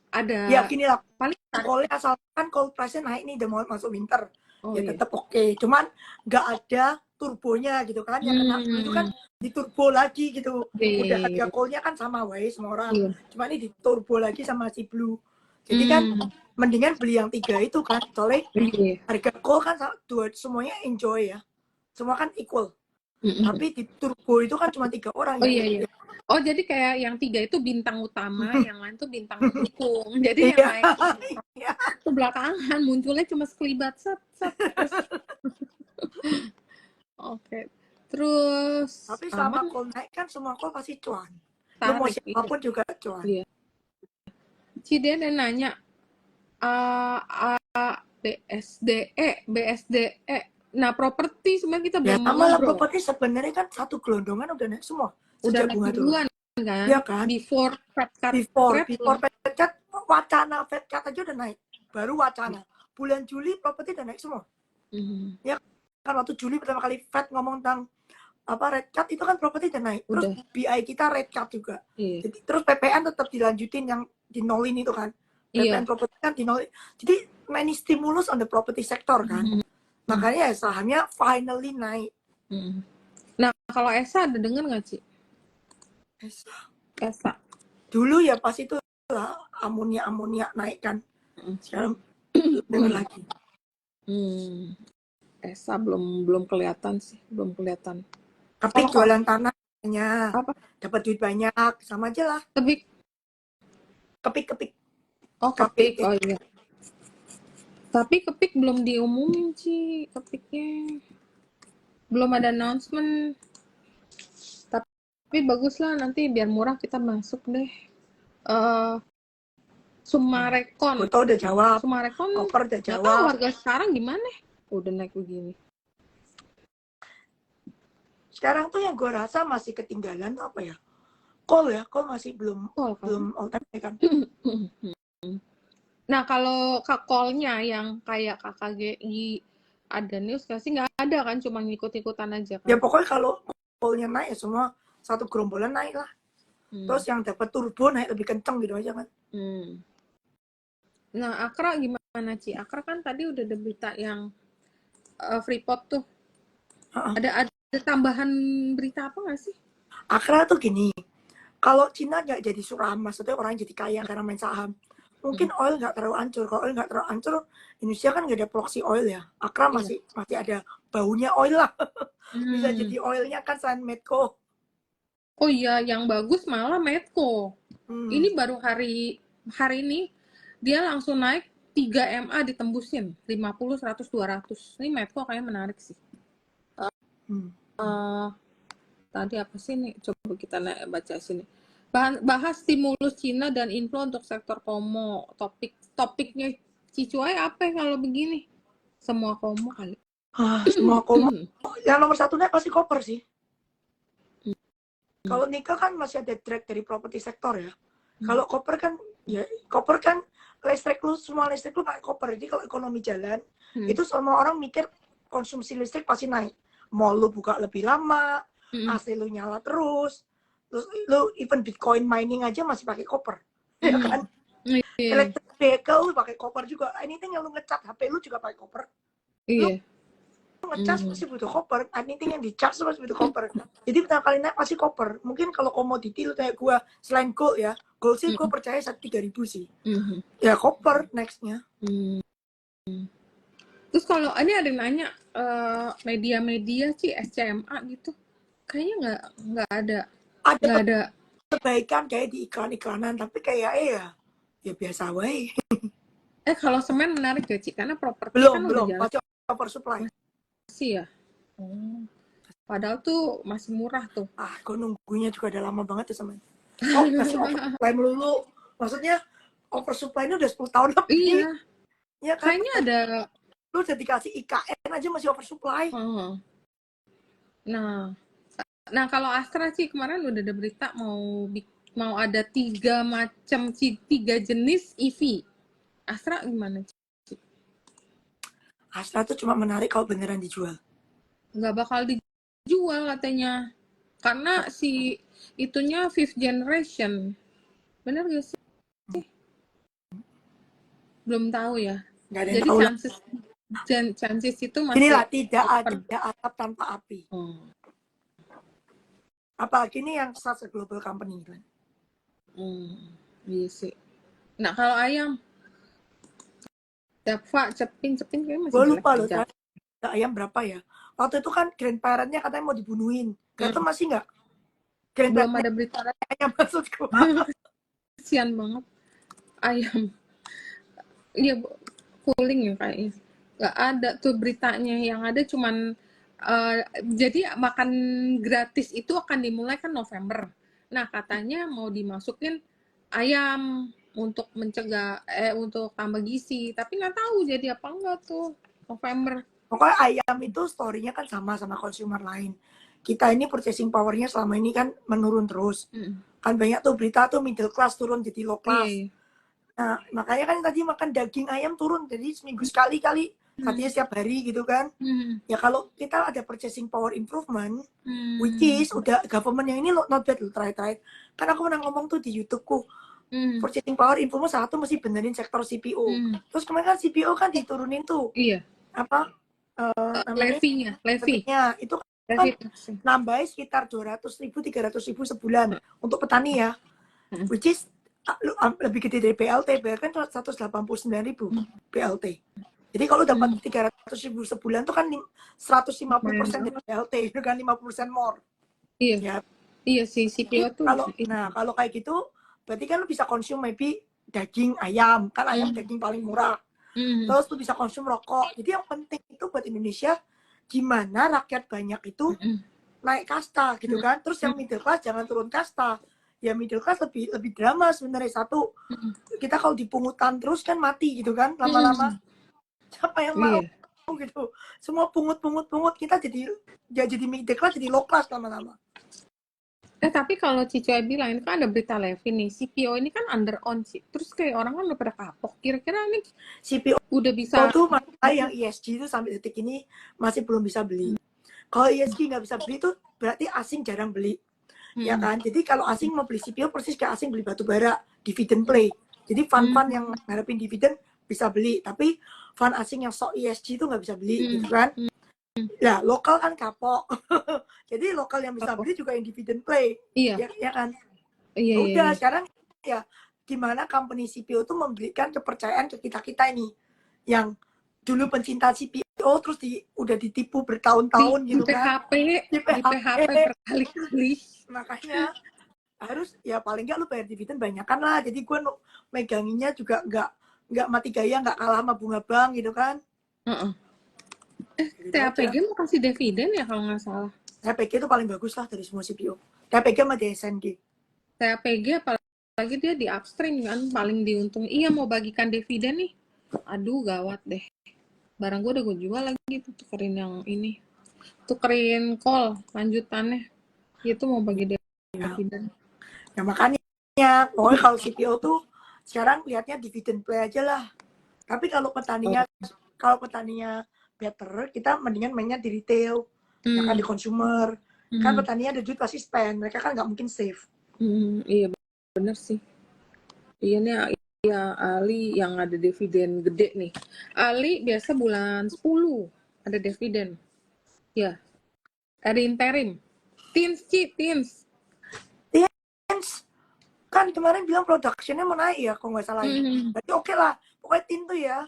ada Ya gini lah, paling call-nya asalkan call price-nya naik nih, udah mau masuk winter. Oh, ya iya. tetap oke. Cuman nggak ada turbonya gitu kan. Yang kena blue itu kan diturbo lagi gitu. Udah harga call-nya kan sama wae semua orang. Cuma ini diturbo lagi sama si blue. Jadi kan mendingan beli yang 3 itu kan. Soalnya harga call kan semuanya enjoy ya. Semua kan equal. Tapi di turbo itu kan cuma 3 orang. Oh iya. Oh jadi kayak yang 3 itu bintang utama, yang lain tuh bintang pendukung. Jadi yang naik ke belakangan munculnya cuma sekelibat set. Oke. Terus tapi selama call naik kan semua call pasti cuan. Lu mau siapapun juga cuan. Iya. Cide ada nanya BSDE. Nah, properti sebenarnya kita belum sama lah, properti sebenarnya kan satu gelondongan udah naik semua. Udah naik duluan kan? Ya kan? Before Fed cut. Before Fed cut, wacana Fed cut aja udah naik. Baru wacana. Bulan Juli properti udah naik semua. Ya kan, waktu Juli pertama kali Fed ngomong tentang rate cut itu kan properti udah naik. Terus BI kita rate cut juga. Jadi terus PPN tetap dilanjutin yang dinolin itu kan. PPN properti kan dinolin. Jadi many stimulus on the property sector kan. Makanya sahamnya finally naik. Nah, kalau ESA ada denger nggak, Ci? ESA. Dulu ya pas itu lah amonia naik kan. Sekarang denger lagi. ESA belum kelihatan sih, belum kelihatan. Tapi jualan tanahnya, dapat duit banyak, sama aja lah. Kepik. Oh, kepik. Oh iya. Tapi kepik belum diumumin sih, kepiknya. Belum ada announcement. Tapi bagus lah, nanti biar murah kita masuk deh. Sumarekon. Betul udah jawab. Sumarekon. Koper udah jawab. Harga sekarang gimana? Udah naik begini. Sekarang tuh yang gue rasa masih ketinggalan tuh apa ya? Call masih belum all time kan. Nah, kalau call-nya yang kayak KKGI ada news kasih nggak ada kan, cuma ngikut-ikutan aja kan? Ya pokoknya kalau call-nya naik ya semua satu gerombolan naik lah. Terus yang dapat turbo naik lebih kenceng gitu aja kan. Nah, Akra gimana, Ci? Akra kan tadi udah ada berita yang Freeport tuh. Ada tambahan berita apa nggak sih? Akra tuh gini, kalau Cina nggak jadi suram, maksudnya orang jadi kaya karena main saham. Mungkin oil nggak terlalu hancur. Kalau oil nggak terlalu hancur, Indonesia kan nggak ada proxy oil ya. Akra masih ada baunya oil lah. Bisa jadi oilnya kan selain Medco. Oh iya, yang bagus malah Medco. Ini baru hari ini dia langsung naik 3 MA ditembusin 50, 100, 200. Ini Medco kayaknya menarik sih. Tadi apa sih nih? Coba kita baca sini. Bahas stimulus Cina dan inflow untuk sektor komo. Topiknya Cicuai apa kalau begini? Semua komo kali. Semua komo. Yang nomor 1 naik pasti koper sih. Kalau nikel kan masih ada drag dari properti sektor ya. Kalau koper kan listrik lu pakai koper. Jadi kalau ekonomi jalan, itu semua orang mikir konsumsi listrik pasti naik. Mall lu buka lebih lama, AC lu nyala terus lu even Bitcoin mining aja masih pakai koper, ya kan? Electric vehicle lu pakai koper juga. Anything yang lu ngecat HP lu juga pakai koper. Lu ngecas pasti butuh koper. Anything yang dicas pasti butuh koper. Jadi pertama kali naik pasti koper. Mungkin kalau komoditi lu kayak gua selain gold ya, gold sih gua percaya 3.000 sih. Ya koper nextnya. Terus kalau ini ada yang nanya media-media sih SCMA gitu, kayaknya nggak ada. Nggak ada kebaikan kayak di iklan-iklanan, tapi kayak ya biasa wae. Kalau semen menarik ya, Ci, karena properti belum kan udah jalan. pasti oversupply sih ya. Padahal tuh masih murah tuh. Gue nunggunya juga udah lama banget tuh sama. Kok masih oversupply melulu? Maksudnya oversupply ini udah 10 tahun lebih. Iya, Ya kan? kayaknya ada. Lu udah dikasih IKN aja masih oversupply. Nah kalau Astra sih kemarin udah ada berita mau ada 3 jenis EV. Astra gimana? Astra tuh cuma menarik kalau beneran dijual. Nggak bakal dijual katanya. Karena si itunya 5th generation. Bener gak sih? Belum tahu ya. Nggak ada yang Jadi tahu lah. chances itu masih Inilah tidak open. ada atap tanpa api. Apalagi ini yang such a global company kan. Iya sih. Nah kalau ayam, Java, Cepin kayaknya masih Gue jelek lupa loh, aja. ayam berapa ya? Waktu itu kan grandparent-nya katanya mau dibunuhin. Itu masih nggak? Belum ada berita lagi. Ayam maksudku. Kasian banget. Ayam. Iya, cooling ya kayaknya. Nggak ada tuh beritanya. Yang ada cuman jadi makan gratis itu akan dimulai kan November. Nah katanya mau dimasukin ayam untuk mencegah untuk tambah gizi. Tapi nggak tahu jadi apa enggak tuh November. Pokoknya ayam itu story-nya kan sama consumer lain. Kita ini purchasing power-nya selama ini kan menurun terus. Kan banyak tuh berita tuh middle class turun jadi low class. Nah, makanya kan tadi makan daging ayam turun. Jadi seminggu sekali tadinya setiap hari gitu kan. Ya kalau kita ada purchasing power improvement, which is udah government yang ini not bad loh, try. Kan aku pernah ngomong tuh di YouTube-ku. Purchasing power improvement satu mesti benerin sektor CPO. Terus kemarin kan CPO kan diturunin tuh. Iya. Apa? Levinya itu kan nambahin sekitar 200.000 300.000 sebulan untuk petani ya, which is lebih gede dari BLT. kan 189.000 BLT. Jadi kalau dapat 300.000 sebulan tuh kan 150% dari BLT, itu kan 50% more. Iya. Iya sih CPO tuh. Kalau kayak gitu berarti kan lu bisa konsum maybe daging ayam, kan ayam daging paling murah. Terus lu bisa konsum rokok. Jadi yang penting itu buat Indonesia gimana rakyat banyak itu naik kasta gitu kan. Terus yang middle class jangan turun kasta. Ya middle class lebih drama sebenarnya. Satu, kita kalau dipungutan terus kan mati gitu kan lama-lama. Siapa yang mau gitu? Semua pungut kita jadi middle class jadi low class lama-lama. Tapi kalau Cico bilang ini kan ada berita Levi nih, CPO ini kan under on sih. Terus kayak orang kan udah pada kapok. Kira-kira ini CPO udah bisa tuh masalah yang ESG itu sampai detik ini masih belum bisa beli. Kalau ESG nggak bisa beli tuh berarti asing jarang beli. Ya kan? Jadi kalau asing mau beli CPO persis kayak asing beli batu bara, dividend play. Jadi fund yang ngarepin dividen bisa beli, tapi fund asing yang sok ESG itu nggak bisa beli gitu kan. Ya, lokal kan kapok. Jadi lokal yang bisa beli juga yang dividend play. Iya. Ya kan? Iya. Udah, sekarang ya gimana company CPO tuh memberikan kepercayaan ke kita ini yang dulu pencinta CPO terus udah ditipu bertahun-tahun gitu kan. Di PHP berkali-kali. Makanya harus ya paling nggak lu bayar dividen banyakan lah. Jadi gue meganginya juga nggak mati gaya, nggak kalah sama bunga bank gitu kan. TAPG mau kasih dividen ya kalau nggak salah. TAPG itu paling bagus lah dari semua CPO. TAPG sama DSNG. TAPG apalagi dia di upstream kan paling diuntung. Iya mau bagikan dividen nih. Aduh gawat deh. Barang gue udah gue jual lagi tuh, tukerin yang ini. Tukerin call lanjutannya. Itu mau bagi dividen. Ya makanya pokoknya kalau CPO tuh sekarang lihatnya dividen play aja lah. Tapi kalau petaninya better, kita mendingan mainnya di retail, ya kan di consumer. Kan petaninya ada duit pasti spend, mereka kan nggak mungkin save. Iya bener sih. Iya nih ya Ali yang ada dividen gede nih. Ali biasa bulan 10 ada dividen. Ya. Ada interim. Teens. Kan kemarin bilang productionnya mau naik ya, kalau nggak salah. Berarti oke lah. Pokoknya tin tuh ya,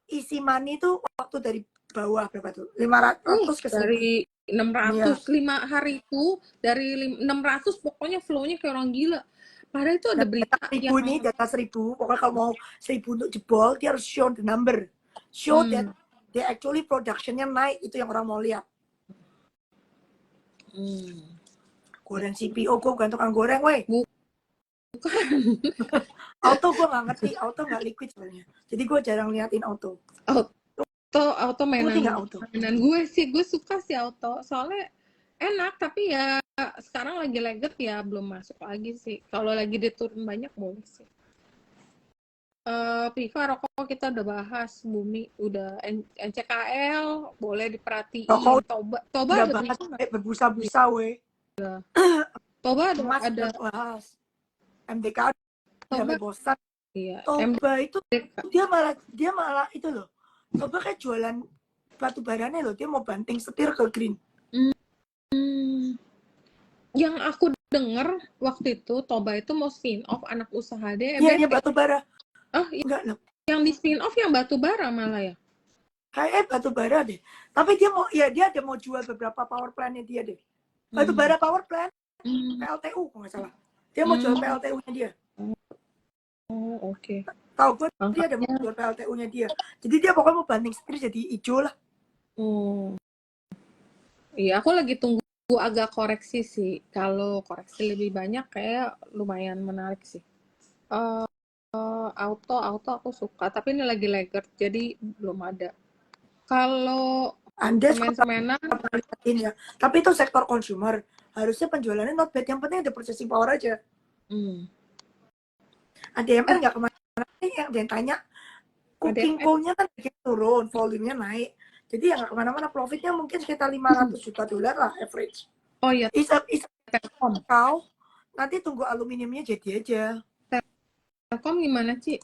isi money tuh waktu dari bawah berapa tuh? 500 ke 1.000. Dari 600 5 hari itu dari 600 pokoknya flow-nya kayak orang gila. Padahal itu ada berita yang nih data 1.000. Pokoknya kalau mau 1.000 untuk jebol, dia harus show the number. Show that they actually productionnya naik, itu yang orang mau lihat. Hmm. Goreng CPO, gue bukan tukang goreng, weh. Bukan. Auto gue nggak ngerti, auto nggak liquid sebenarnya. Jadi gue jarang liatin auto. Auto Ngerti nggak mainan auto? gue sih, gue suka sih auto. Soalnya enak, tapi ya sekarang lagi leget ya belum masuk lagi sih. Kalau lagi diturun banyak boleh sih. Piva rokok kita udah bahas, Bumi udah NCKL boleh diperhatiin. Rokok Toba udah ada bahas, berita nggak? berbusa-busa, weh. Toba Emas ada udah bahas. MDK udah Toba. sampai bosan. Iya, Toba itu dia malah itu loh. Toba kayak jualan batu baranya loh, dia mau banting setir ke green. Yang aku denger waktu itu Toba itu mau spin off anak usaha dia Iya, EBP. batu bara. Oh, Enggak loh. yang di spin off yang batu bara malah ya. Kayak batu bara deh. Tapi dia ada mau jual beberapa power plant-nya dia deh. Batu bara power plant, PLTU kalau nggak salah. Dia mau jual PLTU-nya dia. Oh, oke. Tahu gue dia ada mau jual PLTU-nya dia. Jadi dia pokoknya mau banting setir jadi hijau lah. Iya, aku lagi tunggu agak koreksi sih. Kalau koreksi lebih banyak kayak lumayan menarik sih. Auto aku suka, tapi ini lagi laggard, jadi belum ada. Kalau Anda semen-semenan, ya. Tapi itu sektor consumer. Harusnya penjualannya not bad. Yang penting ada purchasing power aja. ADMR nggak kemana. Yang tanya, cooking coal-nya kan bikin turun, volumenya naik. Jadi ya nggak kemana-mana. Profitnya mungkin sekitar 500 juta dolar lah average. oh iya, Telkom. Kau nanti tunggu aluminiumnya jadi aja. Telkom gimana, Ci?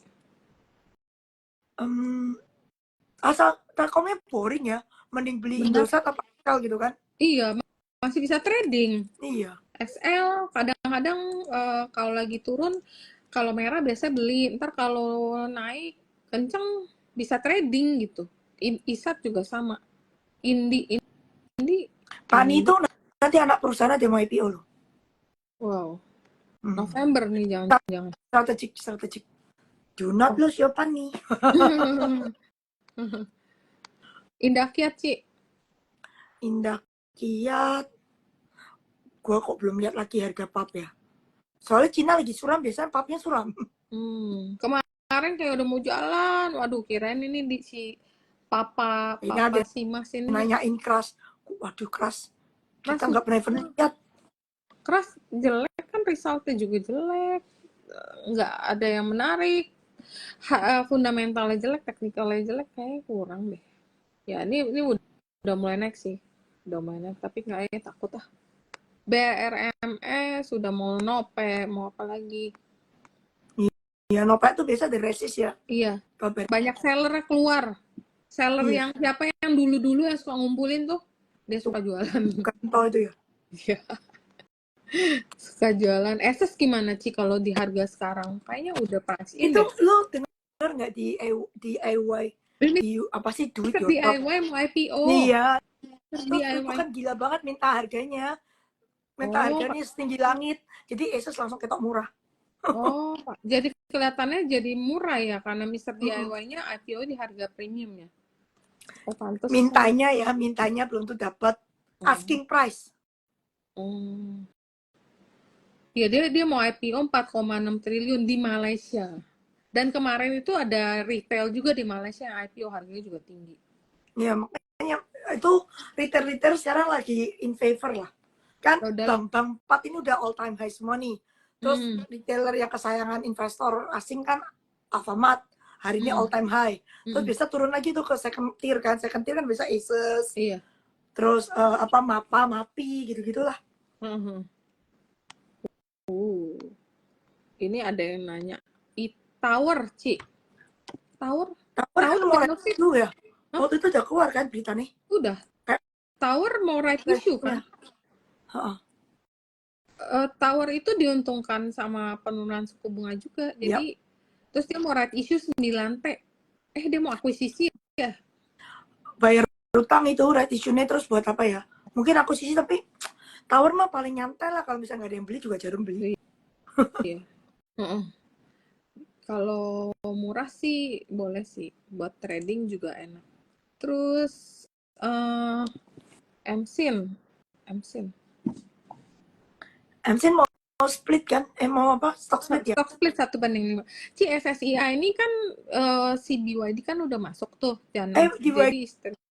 Asal Telkomnya boring ya. Mending beli Indosat apa XL gitu kan. Iya, masih bisa trading. Iya. XL kadang-kadang kalau lagi turun, kalau merah biasa beli, ntar kalau naik kenceng bisa trading gitu. ISAT juga sama. Indi Pani itu nanti anak perusahaan ada mau IPO loh. Wow. November nih jangan-jangan. Strategik. Do not lose your Pani. Indah Kiat, Ci. Indah Kiat. Gue kok belum lihat lagi harga pap ya. Soalnya Cina lagi suram, biasanya papnya suram. Kemarin kayak udah mau jalan. Waduh, kirain ini di si Papa si Mas ini. Nanyain keras. Waduh, keras. Kita nggak pernah lihat. Keras jelek kan, resultnya juga jelek. Nggak ada yang menarik. Fundamentalnya jelek, teknikalnya jelek, kayaknya kurang deh. Ya, ini udah mulai naik sih. Udah mulai naik, tapi kayaknya takut ah. BRME sudah mau nope, mau apa lagi? Iya, nope itu biasa di resist ya. Iya, banyak sellernya keluar. Seller yang siapa yang dulu-dulu yang suka ngumpulin tuh, dia suka jualan. Kantor itu ya? Iya. Suka jualan. Eses gimana, Ci, kalau di harga sekarang? Kayaknya udah price in itu deh. Lo dengar nggak di DIY? Di apa sih, do it yourself? DIY mau IPO. Iya. DIY. Itu kan gila banget minta harganya. Harganya setinggi langit. Jadi Asus langsung ketok murah. Oh, jadi kelihatannya jadi murah ya karena Mr. DIY-nya IPO di harga premium ya. Oh, pantes. Mintanya belum tuh dapat asking price. Ya, dia mau IPO 4,6 triliun di Malaysia. Dan kemarin itu ada retail juga di Malaysia yang IPO harganya juga tinggi. Ya, makanya itu retail sekarang lagi in favor lah. Kan Bank 4 ini udah all time high semua nih. Terus retailer yang kesayangan investor asing kan Alfamart, hari ini all time high. Terus bisa turun lagi tuh ke second tier kan. Second tier kan bisa Asus. Iya. Terus MAPI gitu-gitulah. Ini ada yang nanya. Tower, Ci. Tower kan mau right dulu ya? Waktu itu udah keluar kan berita nih? Udah. Tower mau right issue kan? Tower itu diuntungkan sama penurunan suku bunga juga. Jadi terus dia mau right issue 9T. Dia mau akuisisi ya? Bayar utang itu right issue-nya terus buat apa ya? Mungkin akuisisi, tapi Tower mah paling nyantai lah, kalau misalnya nggak ada yang beli juga Jarum beli. Iya. Kalau murah sih boleh sih, buat trading juga enak. Terus MSIN MSN mau split kan? Mau apa? Stock split ya? Stock split 1/5. SSIA ini kan si BYD kan udah masuk tuh Di jadi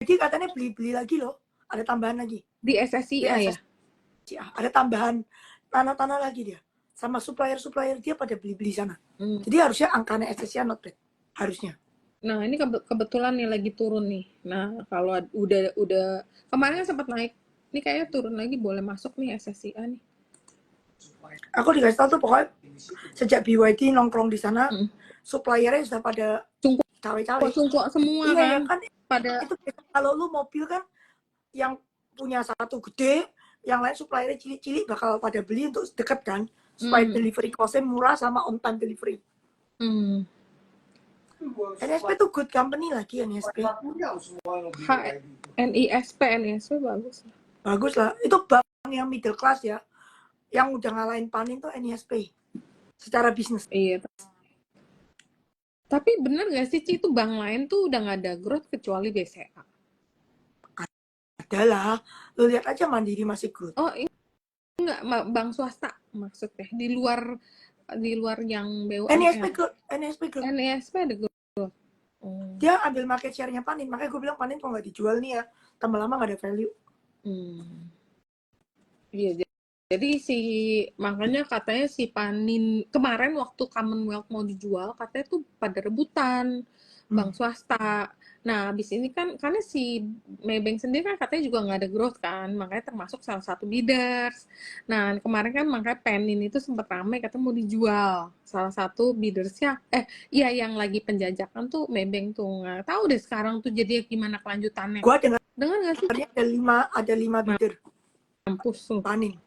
BYD katanya beli lagi loh. Ada tambahan lagi. di Di SSIA ya. SSIA. Ada tambahan tanah lagi dia. Sama supplier dia pada beli sana. Jadi harusnya angkanya SSIA not bad. Harusnya. Nah, ini kebetulan nih lagi turun nih. Nah, kalau udah kemarin kan sempat naik. Ini kayaknya turun lagi, boleh masuk nih SSIA nih. Aku dikasih tahu tuh pokoknya sejak BYD nongkrong di sana, suppliernya sudah pada cawe-cawe. Cungkuk semua iya, kan. Pada itu kalau lu mobil kan yang punya satu gede, yang lain suppliernya cilik-cilik bakal pada beli untuk deket kan, supaya delivery costnya murah sama on time delivery. NSP tuh good company lagi NSP. NISP bagus lah. Itu bank yang middle class ya, yang udah ngalahin Panin tuh NISP secara bisnis. Iya. Tapi bener gak sih Ci, itu bank lain tuh udah gak ada growth kecuali BCA? Adalah, lu lihat aja Mandiri masih growth. Oh enggak, bank swasta maksudnya di luar yang BUMN. NISP growth. NISP ada growth. Dia ambil market share-nya Panin, makanya gue bilang Panin kok nggak dijual nih ya, tambah lama nggak ada value. Iya, jadi makanya katanya si Panin kemarin waktu Commonwealth mau dijual, katanya tuh pada rebutan bank swasta. Nah, habis ini kan karena si Maybank sendiri kan katanya juga nggak ada growth kan, makanya termasuk salah satu bidders. Nah, kemarin kan makanya Panin itu sempat ramai katanya mau dijual. Salah satu biddersnya, iya yang lagi penjajakan tuh Maybank tuh, nggak tahu deh sekarang tuh jadi gimana kelanjutannya. Gua dengar nggak sih? Ada lima bidder. Kampus tuh. Panin.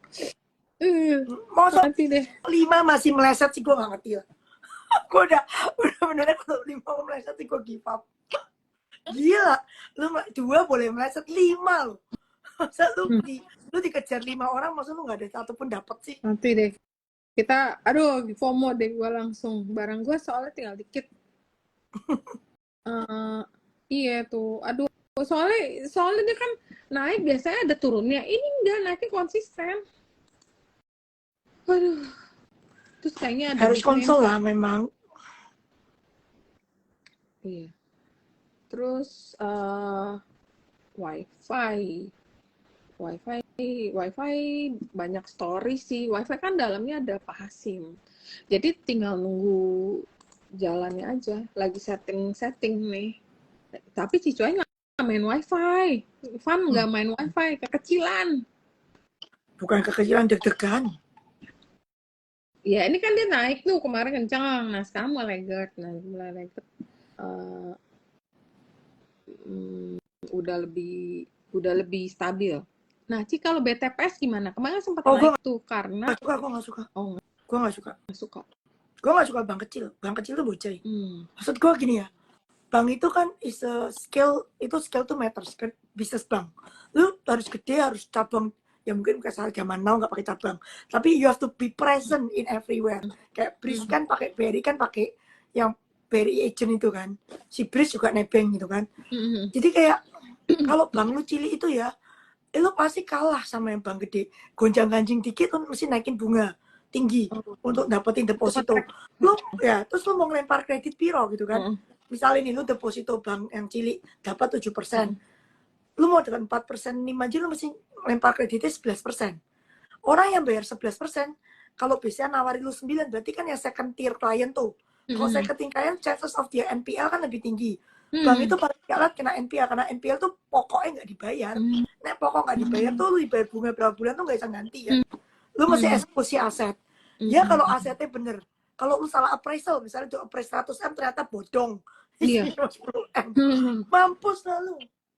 Masa 5 masih meleset sih, gue nggak ngerti lah. Gue udah bener-bener kalau 5 meleset sih gue give up. Gila, lu 2 boleh meleset, 5 loh. Masa lu dikejar 5 orang, masa lu nggak ada satupun dapet sih? Nanti deh kita, aduh FOMO deh gue langsung, barang gue soalnya tinggal dikit. Iya tuh, aduh soalnya dia kan naik biasanya ada turunnya, ini enggak, naiknya konsisten. Waduh, terus kayaknya ada harus konsol lah memang. Iya. Terus wifi banyak story sih. Wifi kan dalamnya ada Pak Hasim. Jadi tinggal nunggu jalannya aja. Lagi setting nih. Tapi Cicuai nggak main wifi. Van nggak main wifi, kekecilan. Bukan kekecilan, deg-degan. Ya ini kan dia naik tuh kemarin kencang. Nah sekarang mulai gerd. Udah lebih stabil. Nah, Ci kalau BTPS gimana? Kemarin sempat naik tuh karena gue nggak suka. Gue nggak suka. Gue nggak suka bank kecil. Bank kecil tuh bocai. Maksud gue gini ya, bank itu kan is a scale, itu scale tuh matters kan, bisnis bank. Lu harus gede, harus cabang. Ya mungkin kayak saat zaman now nggak pakai cabang. Tapi you have to be present in everywhere. Kayak Bris kan pakai BRI kan pakai yang BRI agent itu kan. Si Bris juga nebeng gitu kan. Jadi kayak kalau bank lu cilik itu ya, lu pasti kalah sama yang bank gede. Gonjang-ganjing dikit lu mesti naikin bunga tinggi untuk dapetin deposito. Lu ya, terus lu mau ngelempar kredit piro gitu kan. Misalnya nih lu deposito bank yang cilik dapat 7%. Lu mau dapat 4%, 5 aja lu mesti lempar kreditnya 11%. Orang yang bayar 11%, kalau biasanya nawarin lu 9, berarti kan yang second tier client tuh. Kalau second tier client, chances of dia NPL kan lebih tinggi. Bank itu paling galak kena NPL, karena NPL tuh pokoknya nggak dibayar. Nah, pokok nggak dibayar tuh lu dibayar bunga berapa bulan tuh nggak bisa ganti ya. Lu mesti eksekusi aset. Ya kalau asetnya bener. Kalau lu salah appraisal, misalnya tuh appraise 100M ternyata bodong. Iya. 10M. Mampus lah lu.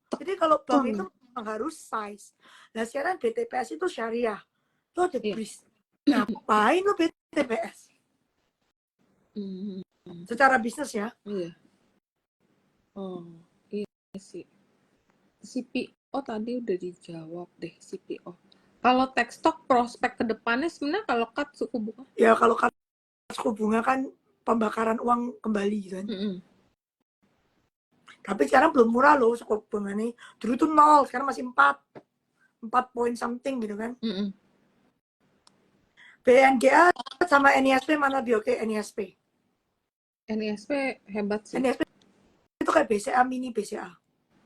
Jadi kalau bank itu harus size. Nah sekarang BTPS itu syariah. Lu ada Bris. Ngapain lu BTPS? Secara bisnis ya. Iya. Iya sih. CPO tadi udah dijawab deh, CPO. Kalau tech stock prospek ke depannya sebenarnya kalau cut suku bunga? Ya kalau cut suku bunga kan pembakaran uang kembali kan. Tapi sekarang belum murah loh suku bunga nih. Dulu tuh 0, sekarang masih 4 point something gitu kan. BNGA sama NISP mana lebih oke? NISP. NISP hebat sih. NISP itu kayak BCA mini BCA.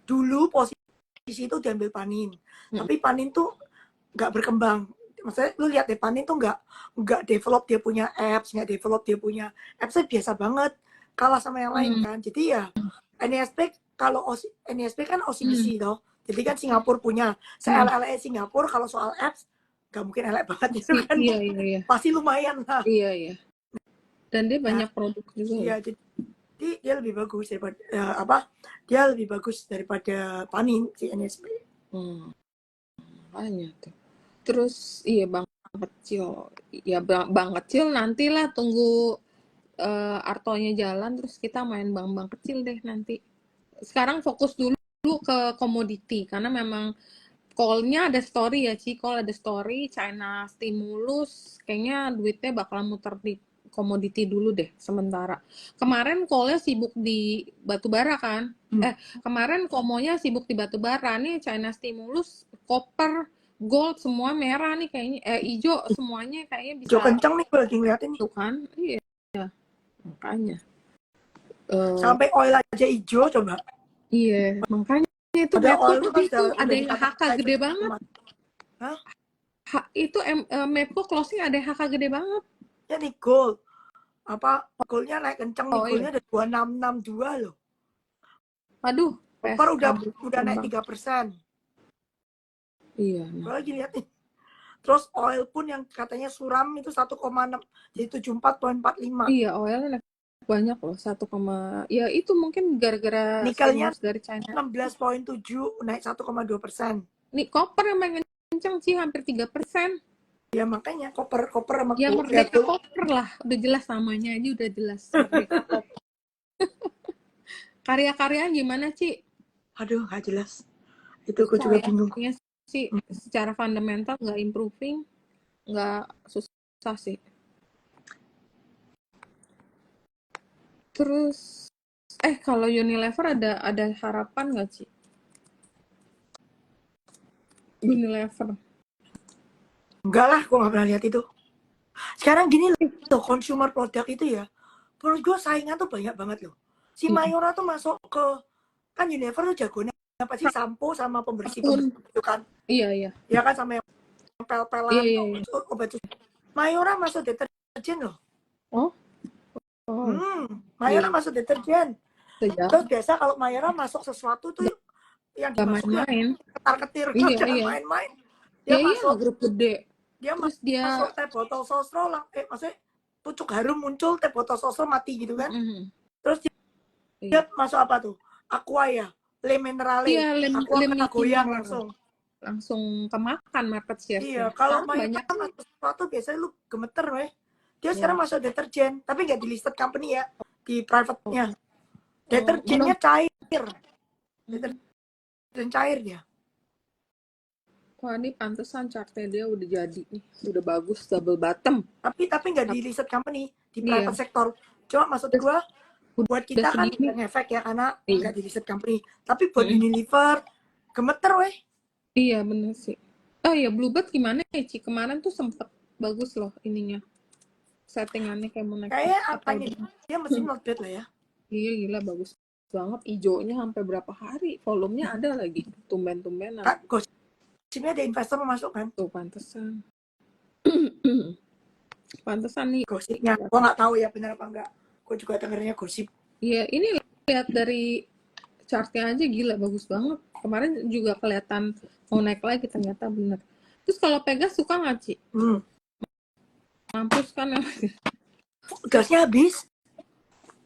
Dulu posisi itu diambil Panin, tapi Panin tuh nggak berkembang. Maksudnya lu lihat deh, Panin tuh nggak develop dia punya apps, nggak develop dia punya appsnya biasa banget, kalah sama yang lain kan. Jadi ya NISP kalau NISP kan OCBC loh. Jadi kan Singapura punya, se-LLE Singapura kalau soal apps nggak mungkin elek banget gitu kan. Iya. Pasti lumayan lah. Iya. Dan dia banyak produk juga. Iya, jadi dia lebih bagus daripada dia lebih bagus daripada Panin si NISP. Makanya tuh. Terus iya Bang Kecil. Ya Bang Kecil nantilah tunggu Artonya jalan terus kita main Bang Kecil deh nanti. Sekarang fokus dulu ke komoditi karena memang call-nya ada story ya call ada story China stimulus kayaknya duitnya bakalan muter di komoditi dulu deh sementara. Kemarin call-nya sibuk di batubara kan? Kemarin komonya sibuk di batubara nih China stimulus, copper, gold semua merah nih kayaknya hijau semuanya kayaknya bisa. Hijau kencang nih gue lagi ngeliatin nih. Tuh kan? Iya. Makanya. Sampai oil aja hijau coba. Iya, makanya itu Mepco itu ada yang HK gede banget. Hah? Itu Mepco closing ada yang HK gede banget. Ya nih gold. Goldnya naik kencang nih, goldnya ada 2662 loh. Aduh, copper udah naik 3%. Iya. Gue lagi lihat nih. Terus oil pun yang katanya suram itu 1,6 jadi 74,45. Iya, oilnya banyak loh 1, ya itu mungkin gara-gara nikelnya dari China 16,7 naik 1,2%. Nih copper yang main kencang sih hampir 3%. Ya makanya copper sama ya Merdeka Copper lah, udah jelas namanya aja udah jelas Merdeka Copper. Karya-karyaan gimana Ci? Aduh nggak jelas. Itu gue juga bingung. Sih secara fundamental nggak improving, nggak susah sih. Terus kalau Unilever ada harapan nggak Ci? Unilever enggak lah, gue nggak pernah lihat itu. Sekarang gini loh, consumer product itu ya, menurut gue saingan tuh banyak banget loh. Si Mayora tuh masuk ke, kan Unilever tuh jagonya apa sih, sampo sama pembersih itu kan. Iya ya kan, sama yang pel-pelan. Iya. Obat Mayora masuk deterjen loh. Mayora masuk deterjen. Terus biasa kalau Mayora masuk sesuatu tuh yang dimasuknya ketar-ketir, jangan main-main. Dia masuk grup gede. Dia masuk teh botol sosro, maksudnya pucuk harum muncul, teh botol sosro mati gitu kan. Terus dia masuk apa tuh? Aqua ya, Le Minerale. Aqua kena goyang langsung kemakan market share. Iya, kalau banyak masuk sesuatu biasanya lu gemeter weh. Dia sekarang masuk deterjen, tapi nggak di listed company ya, di private-nya. Deterjennya cair. Deterjen cair dia. Wah, ini pantesan chartnya dia udah jadi nih, udah bagus double bottom. Tapi nggak di listed company, di private sektor. Cuma maksud gua buat kita kan efek ya karena nggak di listed company. Tapi buat Unilever gemeter weh. Iya bener sih. Oh iya, Bluebird gimana ya Ci? Kemarin tuh sempet bagus loh ininya. Settingannya kayak mau naik. Kayak apanya dia mesin not bad lah ya. Iya gila bagus banget. Ijonya sampai berapa hari. Volumenya ada lagi. Tumben-tumbenan. Sini ada investor mau masuk kan? Tuh pantesan. Pantesan nih. Gosipnya. Gue nggak tahu ya benar apa enggak. Gue juga dengarnya gosip. Iya ini lihat dari chartnya aja gila bagus banget. Kemarin juga kelihatan mau naik lagi ternyata bener. Terus kalau Pegas suka nggak Ci? Mampus kan. Gasnya habis.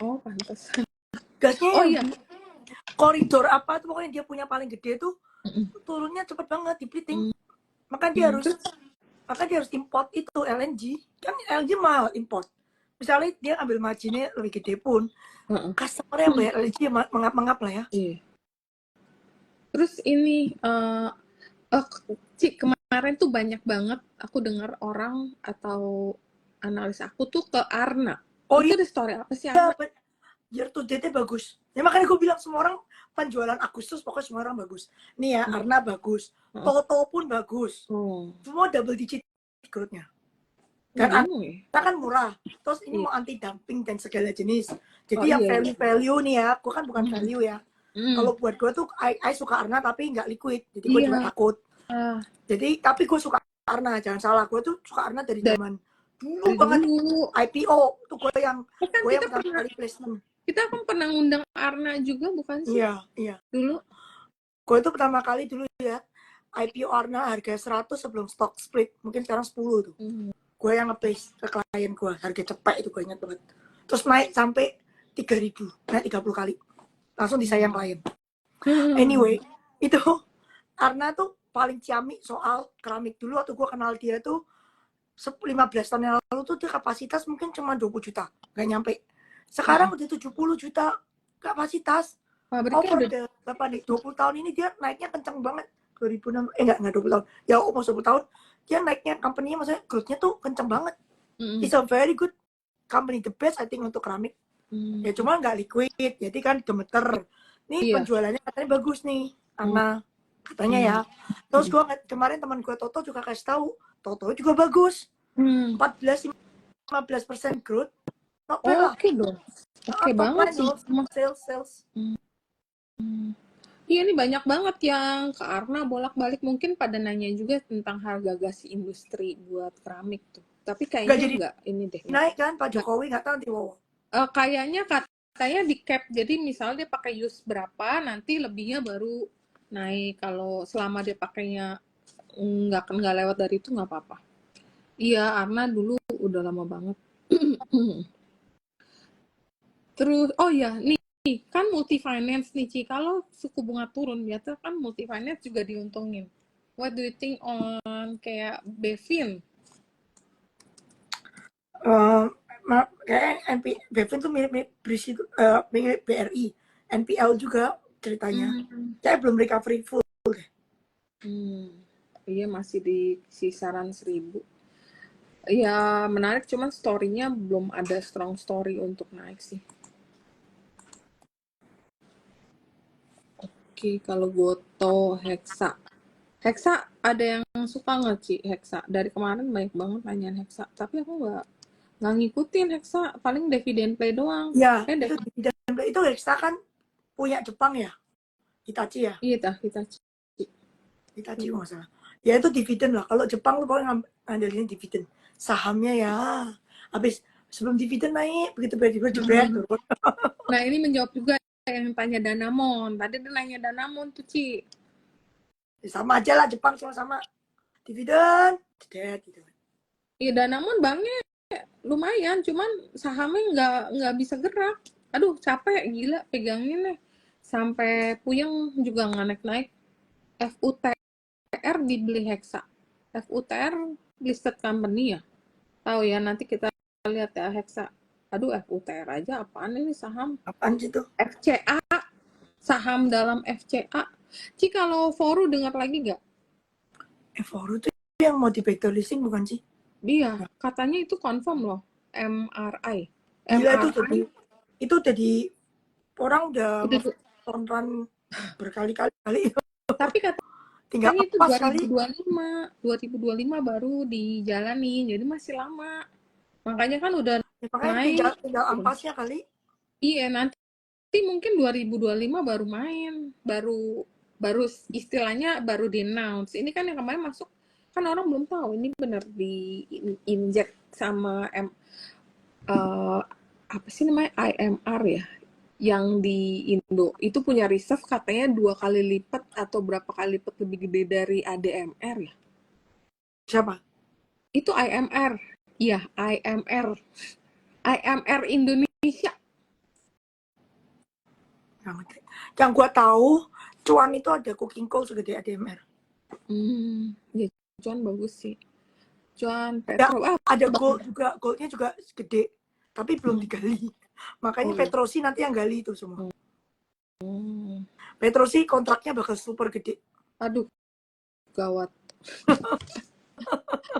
Oh pantesan. Gasnya iya. Koridor apa tuh pokoknya dia punya paling gede tuh. Turunnya cepet banget di Pliting. Maka dia harus import itu LNG. Kan LNG mahal import. Misalnya dia ambil marginnya lebih gede pun, customer yang bayar LNG mengap-mengap lah ya. Iya. Terus ini Ci, kemarin tuh banyak banget aku dengar orang atau analis aku tuh ke Arna. Itu ada story apa sih Arna? Year to date-nya bagus. Ya makanya gue bilang semua orang penjualan Agustus pokoknya semua orang bagus. Nih ya, Arna bagus. Toto pun bagus. Semua double digit growth-nya. Dan bingung ya. Arna kan murah. Terus ini Iya. mau anti dumping dan segala jenis. Jadi Oh yang iya, iya. value nih ya, gue kan bukan value ya. Kalau buat gue tuh, I suka Arna tapi nggak liquid. Jadi gue juga Iya. takut. Jadi tapi gue suka Arna, jangan salah. Gue tuh suka Arna dari zaman dulu banget. Dulu. IPO tuh gue yang Kan gue yang kita pertama pernah kali placement. kita kan pernah ngundang Arna juga bukan sih? Iya, iya. Dulu. Gue tuh pertama kali dulu ya IPO Arna harga 100 sebelum stock split. Mungkin sekarang 10 tuh. Gue yang nge-place ke klien gue, harga cepet itu gue ingat banget. Terus naik sampai 3.000, naik 30 kali. Langsung disayang klien. Anyway, itu Arna tuh paling ciamik soal keramik. Dulu waktu gue kenal dia tuh 15 tahun yang lalu tuh dia kapasitas mungkin cuma 20 juta, nggak nyampe. Sekarang udah 70 juta kapasitas. Over the berapa nih? 20 tahun ini dia naiknya kenceng banget. 2006 enggak 20 tahun. Ya almost 20 tahun. Dia naiknya company-nya maksudnya growth-nya tuh kenceng banget. It's a very good company, the best I think untuk keramik. Ya cuma nggak liquid, jadi kan gemeter. Nih penjualannya katanya bagus nih, Arna katanya ya. Terus gue kemarin teman gue Toto juga kasih tahu, Toto juga bagus. 14-15% growth. Oke dong. Oke banget sih. Sales. Iya, ini banyak banget yang ke Arna bolak-balik, mungkin pada nanya juga tentang harga gas industri buat keramik tuh. Tapi kayaknya nggak ini deh. Naik kan Pak Jokowi nggak tahu nanti wow. Kayaknya katanya di cap, jadi misalnya dia pakai use berapa, nanti lebihnya baru naik. Kalau selama dia pakainya nggak lewat dari itu nggak apa-apa. Iya, Arna dulu udah lama banget. Terus, oh ya, nih kan multi finance nih Ci. Kalau suku bunga turun, biasa kan multi finance juga diuntungin. What do you think on kayak Bevin? Kayak Bevin tuh mirip BRI, NPL juga ceritanya. Saya belum recovery full deh. Iya, masih di kisaran 1.000. Ya menarik, cuman story-nya belum ada strong story untuk naik sih. Oke, kalau Goto, Hexa ada yang suka nggak Ci Hexa? Dari kemarin banyak banget nanyain Hexa, tapi aku nggak ngikutin Hexa, paling dividend play doang. Ya, itu dividend play itu Hexa kan punya Jepang ya, Hitachi ya. Iya, Hitachi nggak salah. Ya itu dividen lah. Kalau Jepang lu pokoknya ngandelin dividen. Sahamnya ya, habis sebelum dividen naik begitu jebret. Nah ini menjawab juga yang tanya Danamon. Tadi dia nanya Danamon tuh Ci. Sama aja lah Jepang sama dividen, gitu. Iya Danamon banknya lumayan, cuman sahamnya nggak bisa gerak. Aduh capek gila peganginnya. Sampai puyeng juga nggak naik-naik. FUTR dibeli Hexa. FUTR listed company ya. Tahu ya, nanti kita lihat ya Hexa. Aduh FUTR aja apaan ini saham? Apaan sih tuh? FCA. Saham dalam FCA. Ci kalau Foru dengar lagi nggak? Foru tuh yang mau di backdoor listing bukan sih? Iya, katanya itu confirm loh. MRI. Gila itu jadi orang udah tonton berkali-kali. Tapi tinggal katanya itu pas 2025 baru dijalani, jadi masih lama. Makanya kan udah naik. Tinggal ampasnya kali. Iya, nanti mungkin 2025 baru main, baru istilahnya baru di-announce. Ini kan yang kemarin masuk, kan orang belum tahu ini benar di-inject sama apa sih namanya, IMR ya, yang di Indo. Itu punya reserve katanya 2 kali lipat atau berapa kali lipat lebih gede dari ADMR ya. Siapa? Itu IMR. Iya, IMR. IMR Indonesia. Yang gua tahu cuan itu ada cooking coal segede ADMR. Ya cuan bagus sih. Cuan petro. Ya, ada gold juga, goldnya juga gede, tapi belum digali. Makanya Petrosi nanti yang gali itu semua. Petrosi kontraknya bakal super gede. Aduh, gawat.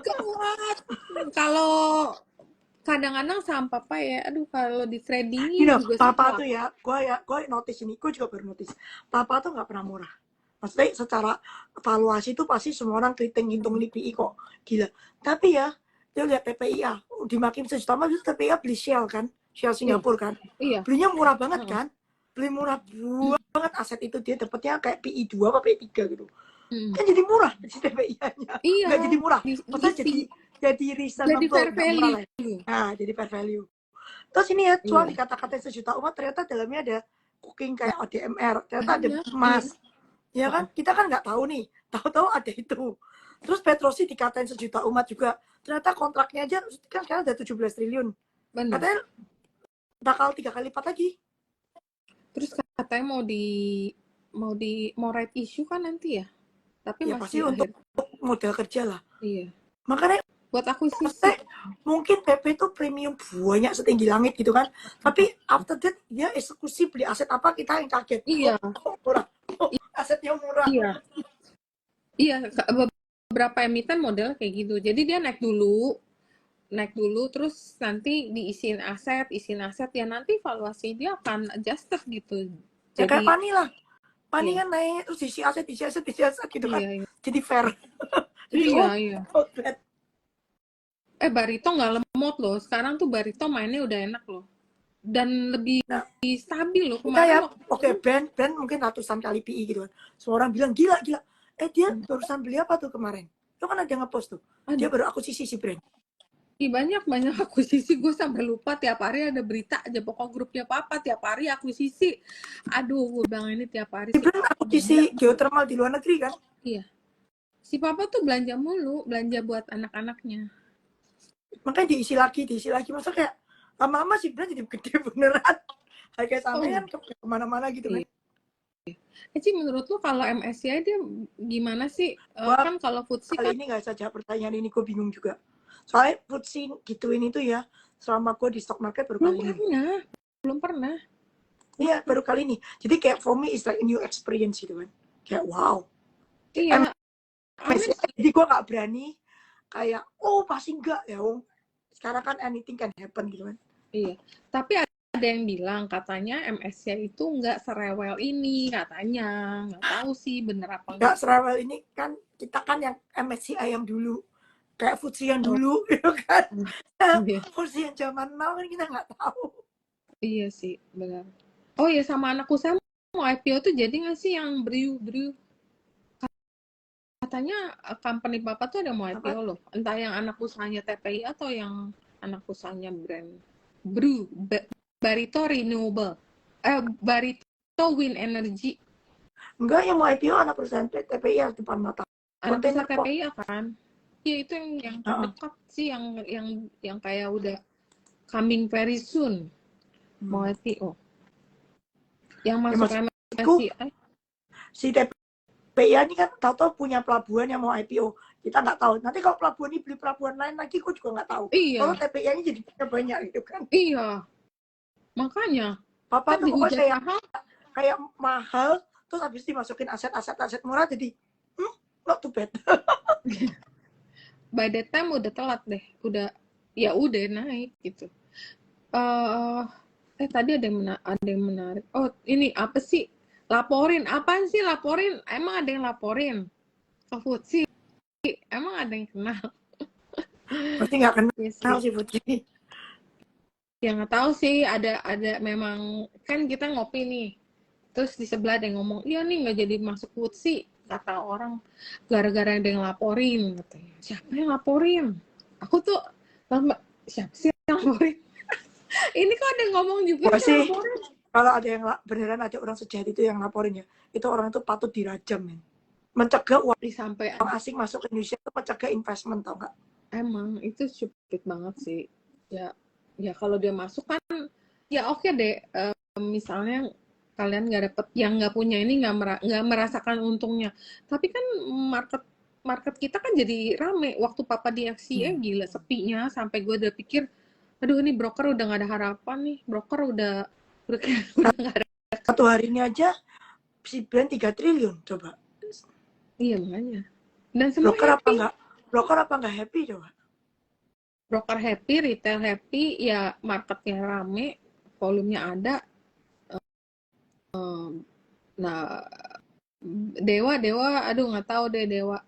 Gawat. Kalau kadang-kadang saham papa ya, aduh kalau di trading juga papa tuh ya, gue notice ini, gue juga baru notice. Papa tuh nggak pernah murah. Maksudnya secara valuasi tuh pasti semua orang hitung nih PI kok gila. Tapi ya dia lihat TPIA dimakin 1 juta itu TPIA beli Shell kan, Shell Singapura kan, Iya. belinya murah banget kan, beli murah banget aset itu, dia dapatnya kayak PI 2 apa PI 3 gitu, kan jadi murah si TPIA-nya, Iya. nggak jadi murah, maksudnya Diisi. jadi Jadi reasonable, fair nggak murah lah, value. nah jadi fair value. Terus ini ya, cuan Iya. dikata-katain 1 juta umat, ternyata dalamnya ada cooking kayak ODMR, ternyata ada Banyak. emas, ya kan? Kita kan nggak tahu nih, tahu-tahu ada itu. Terus Petrosi dikatain 1 juta umat juga, ternyata kontraknya aja kan sekarang udah 17 triliun. Benar. Katanya bakal 3 kali lipat lagi. Terus katanya mau right issue kan nanti ya? Tapi Ya pasti masih untuk modal kerja lah. Iya. Makanya Buat akuisisi. mungkin PP itu premium banyak setinggi langit gitu kan. Tapi after that dia eksekusi beli aset apa kita yang kaget. Iya. Oh, murah. Oh, asetnya murah. Iya. Iya, beberapa emiten model kayak gitu. Jadi dia naik dulu, terus nanti diisiin aset, ya nanti valuasi dia akan adjusted gitu. Ya Jadi kayak Pani lah. Pani iya. kan naik terus isi aset gitu kan. Iya. Jadi fair. Jadi Iya. not bad. Barito nggak lemot loh. Sekarang tuh Barito mainnya udah enak loh. Dan lebih stabil loh. Kita ya, Kemarin oke, brand mungkin ratusan kali PI gitu kan. Semua orang bilang gila. Dia barusan beli apa tuh kemarin? Itu kan ada ngepost tuh. Dia baru akuisisi si brand. banyak akuisisi, gue sampai lupa, tiap hari ada berita aja, pokok grupnya apa tiap hari akuisisi. Aduh, gue bilang ini tiap hari Si brand akuisisi geothermal di luar negeri kan. Iya, si papa tuh belanja mulu, belanja buat anak-anaknya, makanya diisi lagi masa kayak lama-lama si brand jadi gede beneran, harga sahamnya kan kemana-mana gitu kan. Ci, menurut lu kalau MSCI dia gimana sih? Kan kalau FTSE kali kan ini nggak saja pertanyaan ini, gue bingung juga. Soalnya FTSE gituin itu ya, selama gue di stock market belum pernah. Iya, baru kali ini. Jadi kayak for me is like a new experience gitu kan. Kayak wow. Iya. Jadi gue nggak berani kayak pasti enggak ya. Sekarang kan anything can happen gitu kan. Iya. Tapi ada yang bilang katanya MSCI itu nggak serewel ini katanya. Nggak tahu sih bener apa nggak serewel ini kan, kita kan yang MSCI yang dulu. Kayak FTSE yang dulu gitu kan. FTSE yang zaman now kan kita nggak tahu. Iya sih, benar. Oh iya, sama anak usaha mau IPO tuh jadi nggak sih yang Brew? Katanya company Bapak tuh ada mau IPO loh. Entah yang anak usahanya TPI atau yang anak usahanya brand Brew, Barito Renewable. Barito Wind Energy. Enggak, yang mau IPO anak perusahaan TPI yang depan mata. Anak perusahaan TPI kan? Iya, itu yang terdekat sih, yang kayak udah coming very soon. Mau IPO. Yang masuk MSCI. Si TPI ini kan tahu-tahu punya pelabuhan yang mau IPO. Kita nggak tahu. Nanti kalau pelabuhan ini beli pelabuhan lain lagi, aku juga nggak tahu. Iya. Kalau TPI ini jadi punya banyak gitu kan. Iya. Makanya. Papa tuh pokoknya kayak mahal, terus habis dimasukin aset murah, jadi not too bad. By the time udah telat deh. Udah naik gitu. Tadi ada yang menarik. Oh, ini apa sih? Laporin. Apaan sih laporin? Emang ada yang laporin? Ke FTSE? Emang ada yang kenal? Pasti nggak kenal sih FTSE. Ya nggak tahu sih. Ada memang, kan kita ngopi nih. Terus di sebelah ada yang ngomong, iya nih nggak jadi masuk FTSE. Kata orang, gara-gara ada yang laporin. Katanya. Siapa yang laporin? Aku tuh, siapa sih yang laporin? Ini kok ada yang ngomong juga sih, kalau ada yang beneran ada orang sejahat itu yang laporin ya, itu orang itu patut dirajam ya. Mencegah uang asing masuk ke Indonesia itu mencegah investment, tau nggak? Emang itu stupid banget sih. Ya kalau dia masuk kan, ya oke deh. Misalnya kalian nggak dapet, yang nggak punya ini nggak merasakan untungnya. Tapi kan market kita kan jadi rame. Waktu Papa di FCA gila sepinya, sampai gue udah pikir, aduh ini broker udah nggak ada harapan nih. Broker udah nggak ada. Satu hari ini aja si brand 3 triliun coba. Iya makanya. Dan semua broker apa nggak happy coba? Broker happy, retail happy, ya marketnya rame, volumenya ada. Nah, Dewa, aduh nggak tahu deh Dewa.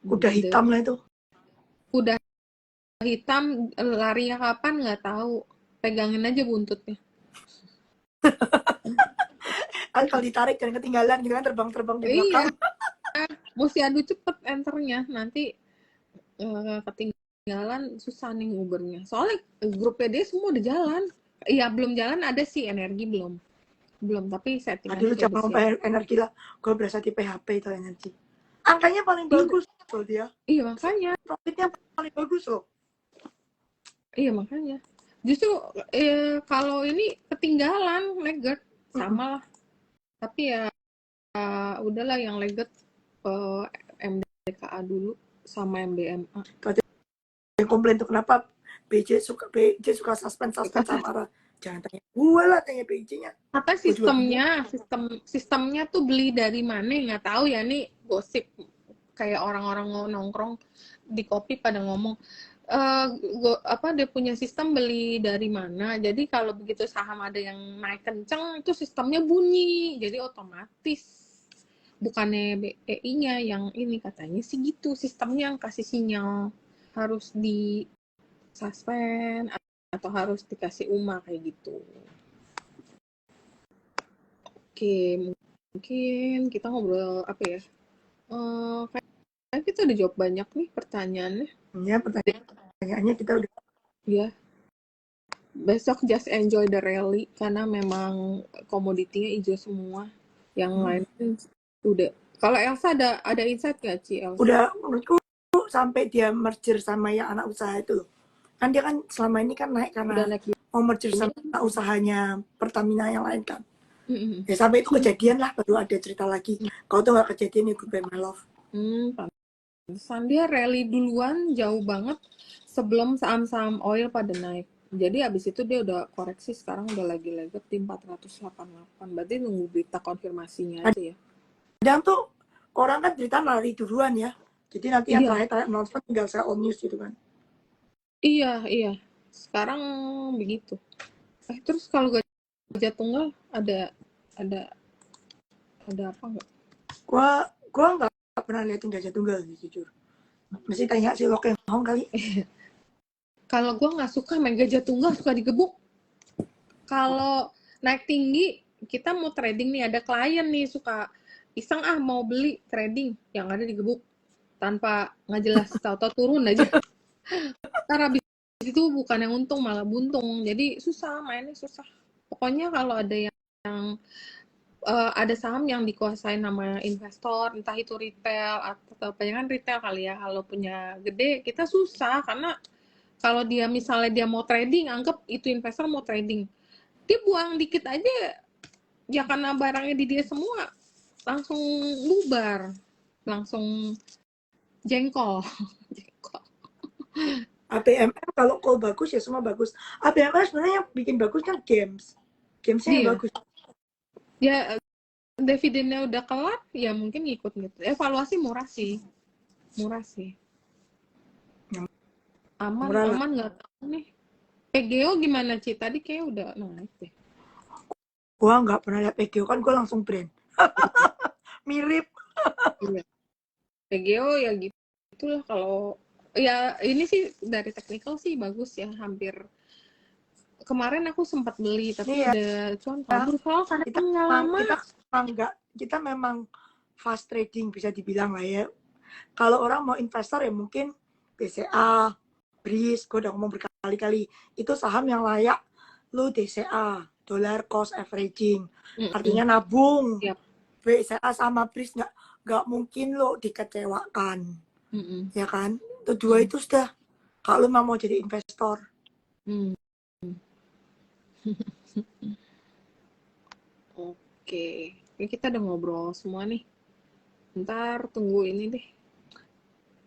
Udah hitam lah itu. Udah hitam, larinya kapan nggak tahu. Pegangin aja buntutnya. Kan kalau ditarik jangan ketinggalan gitu kan, terbang-terbang di belakang. Iya, mesti adu cepet enternya, nanti ketinggalan susah nih ngubernya. Soalnya grupnya dia semua udah jalan. Iya, belum jalan, ada sih energi belum, tapi settingannya Aduh, udah jangan siap. bayar energi lah. Gue berasa di PHP itu energi. Angkanya paling bagus loh dia. Iya makanya. Profitnya paling bagus loh. Iya makanya. Justru kalau ini ketinggalan lagged sama lah. Tapi ya udahlah yang lagged MDKA dulu sama MDMA. Yang komplain tuh kenapa BJ suka suspend sama jangan tanya gue lah, tanya BJ-nya. Apa sistemnya tuh beli dari mana nggak tahu ya, nih gosip kayak orang-orang nongkrong di kopi pada ngomong dia punya sistem beli dari mana, jadi kalau begitu saham ada yang naik kenceng itu sistemnya bunyi, jadi otomatis bukannya BEI-nya yang ini, katanya sih gitu sistemnya yang kasih sinyal harus di suspend atau harus dikasih UMA kayak gitu. Oke, mungkin kita ngobrol apa ya? Kayak kita udah jawab banyak nih pertanyaannya. Ya, pertanyaannya kita udah. Ya. Besok just enjoy the rally karena memang komoditinya hijau semua. Yang lain udah. Kalau Elsa ada insight nggak, Ci? Elsa? Udah, menurutku sampai dia merger sama yang anak usaha itu loh. Kan dia kan selama ini kan naik karena mau merger sama anak usahanya Pertamina yang lain kan. Ya sampai itu kejadian lah, baru ada cerita lagi. Kalau tuh nggak kejadian ya goodbye my love. Pantesan dia rally duluan jauh banget sebelum saham-saham oil pada naik. Jadi abis itu dia udah koreksi, sekarang udah lagi lagged di 488. Berarti nunggu berita konfirmasinya aja ya. Kadang tuh orang kan cerita lari duluan ya. Jadi nanti yang terakhir announcement tinggal saya on news gitu kan. Iya. Sekarang begitu. Terus kalau gajah tunggal ada apa nggak? Gua nggak pernah liatin gajah tunggal jujur. Mesti tanya si Lokeng Hong kali. Kalau gue nggak suka main gajah tunggal, suka digebuk. Kalau naik tinggi, kita mau trading nih, ada klien nih suka iseng mau beli trading, yang ada digebuk tanpa nggak jelas, tahu-tahu turun aja. Ntar habis itu bukan yang untung malah buntung, jadi susah mainnya, susah. Pokoknya kalau ada yang ada saham yang dikuasai nama investor, entah itu retail atau kebanyakan retail kali ya, kalau punya gede kita susah karena kalau dia misalnya dia mau trading, anggap itu investor mau trading, dia buang dikit aja ya karena barangnya di dia semua langsung bubar, langsung jengkol. ABMM kalau call bagus ya semua bagus. ABMM sebenarnya yang bikin bagus kan gamesnya yang bagus. Ya dividennya udah kelar ya mungkin ngikut gitu. Evaluasi murah sih. Aman nggak tahu nih. PGO gimana, Ci? Tadi kayak udah naik deh. Gua nggak pernah lihat PGO, kan gua langsung brand. Mirip. Iya. PGO ya gitulah, kalau ya ini sih dari technical sih bagus ya, hampir kemarin aku sempat beli tapi udah cuan kabur karena kita memang fast trading bisa dibilang lah ya. Kalau orang mau investor ya mungkin BCA, BRIS, gue udah ngomong berkali-kali, itu saham yang layak lo DCA, dollar cost averaging, artinya nabung. BCA sama BRIS nggak mungkin lo dikecewakan, ya kan? Itu dua itu sudah kalau lo mau jadi investor. Oke, ini kita udah ngobrol semua nih. Ntar tunggu ini deh.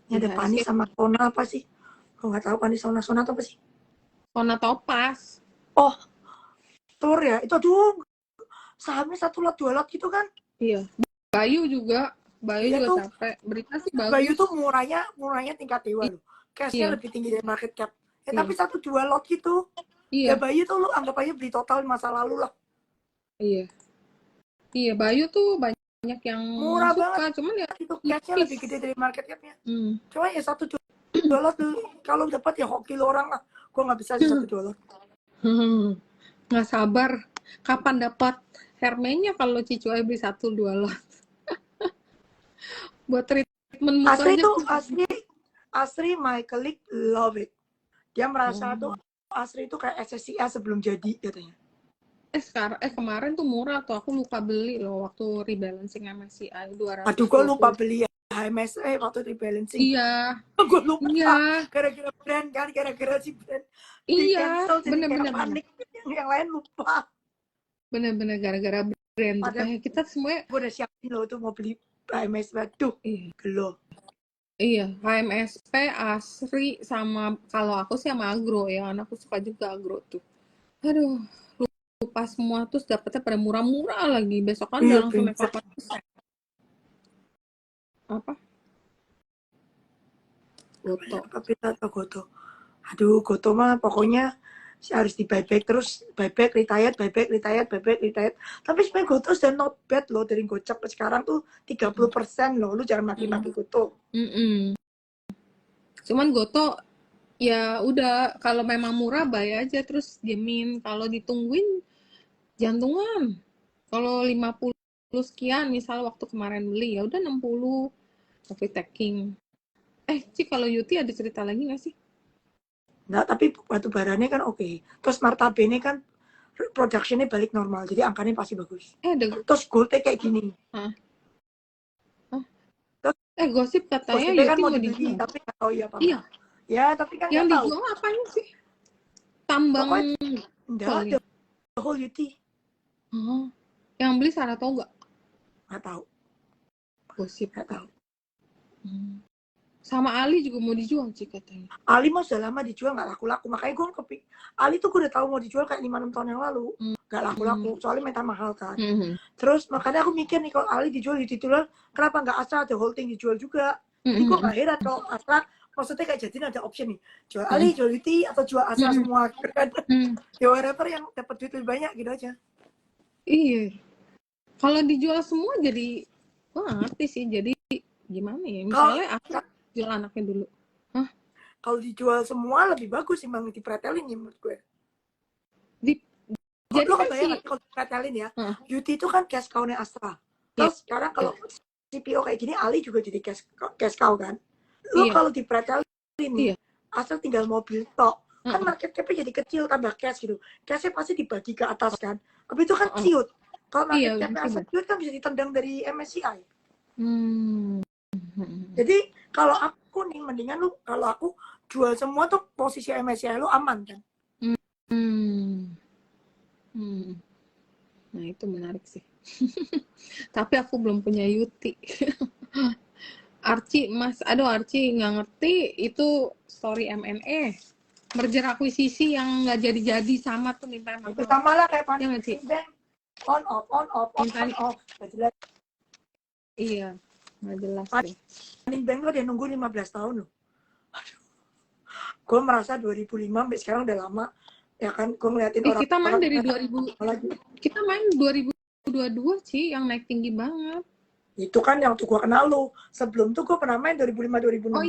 Ini ada Pani sama Sona apa sih? Gue nggak tahu Pani Sona itu apa sih? Sona Topaz. Oh, tur ya. Itu aduh, sahamnya 1 lot 2 lot gitu kan? Iya. Bayu juga capek. Berita sih bagus. Bayu tuh murahnya tingkat dewa loh. Cashnya lebih tinggi dari market cap. Tapi 1-2 lot gitu. Ya Bayu tuh lu anggap aja beli total masa lalu lah. Iya, Bayu tuh banyak yang murah suka, banget. Cuman ya itu cashnya lebih gede dari market capnya. Cuma ya 1-2 $1 tuh kalau dapat ya hoki lo orang lah. Gue nggak bisa sih $1. Nggak sabar. Kapan dapat Hermenya kalau Cicu beli $1? Buat treatment muka Asri aja. tuh Asri my colleague love it. Dia merasa tuh Asri itu kayak SSIA sebelum jadi katanya. Kemarin tuh murah tuh, aku lupa beli loh waktu rebalancing MSCI 220. Aduh, gue lupa beli ya HMSA waktu rebalancing. Iya. Gue lupa. Iya. Gara-gara brand kan, gara-gara si brand di Iya, cancel jadi bener-bener. kayak panik. Yang lain lupa. Bener-bener gara-gara brand. Kayak kita semuanya. Gue udah siapin loh tuh mau beli HMSP. Duh, belum. Iya, HMSP, Asri, sama kalau aku sih sama Agro ya, karena aku suka juga Agro tuh. Aduh, lupa semua, terus dapetnya pada murah-murah lagi, besok kan udah langsung naik 8%. Apa? Goto. Aduh, Goto mah pokoknya harus di buyback terus, buyback, retired. Tapi sebenarnya Goto sudah not bad loh dari gocap sekarang tuh 30% loh. Lu jangan maki-maki Goto. Cuman Goto ya udah, kalau memang murah buy aja terus diemin, kalau ditungguin jantungan. Kalau 50 sekian misal waktu kemarin beli ya udah 60 profit taking. Ci, kalau Yuti ada cerita lagi nggak sih? Nggak, tapi batu baranya kan oke. Terus martabene kan productionnya balik normal, jadi angkanya pasti bagus. Terus goldnya kayak gini. Gosip katanya Yuti kan mau dibeli, tapi nggak tahu ya apa. Iya. Ya, tapi kan yang nggak tahu. Dijual apanya sih? Tambang. Enggak, the whole Yuti. Yang beli Sarah tahu nggak? Nggak tahu. Gosip. Nggak tahu. Sama Ali juga mau dijual sih katanya. Ali mah sudah lama dijual nggak laku-laku, makanya gue kepik. Ali tuh gue udah tahu mau dijual kayak 5-6 tahun yang lalu, nggak laku-laku, soalnya minta mahal kan. Terus makanya aku mikir nih kalau Ali dijual titular, kenapa nggak Astra the whole thing dijual juga? Jadi gue nggak heran kalau Astra, maksudnya kayak jadi ada option nih, jual Ali, jual Yuti, atau jual Astra semua kan. Ya whatever yang dapat duit lebih banyak gitu aja. Iya. Kalau dijual semua jadi, gue nggak ngerti sih. Jadi gimana ya? Misalnya Astra jual anaknya dulu. Kalau dijual semua lebih bagus sih, Bang, dipretelin ya menurut gue. Jadi lo kan bayangin kalau dipretelin ya, Yuti itu kan cash cow-nya Astra. Terus sekarang kalau CPO kayak gini, Ali juga jadi cash cow kan. Lo kalau dipretelin nih, Astra tinggal mobil tok. Kan market cap-nya jadi kecil, tambah cash gitu. Cash-nya pasti dibagi ke atas kan. Tapi itu kan ciut. Kalau market cap-nya Astra ciut kan bisa ditendang dari MSCI. Jadi kalau aku nih, mendingan lu, kalau aku jual semua tuh posisi MSCI lu aman kan. Nah itu menarik sih. Tapi aku belum punya Yuti. Archie nggak ngerti itu story M&A, merger akuisisi yang nggak jadi sama tuh minta mahal. Itu sama lah kayak Panin Bank, on off. Iya, nggak jelas deh. Panin Bank tuh dia nunggu 15 tahun loh. Aduh. Gue merasa 2005 sampai sekarang udah lama. Ya kan, gue ngeliatin orang. Kita main dari 2022 sih yang naik tinggi banget. Itu kan yang tuh gue kenal lu. Sebelum tuh gue pernah main 2005-2006. Oh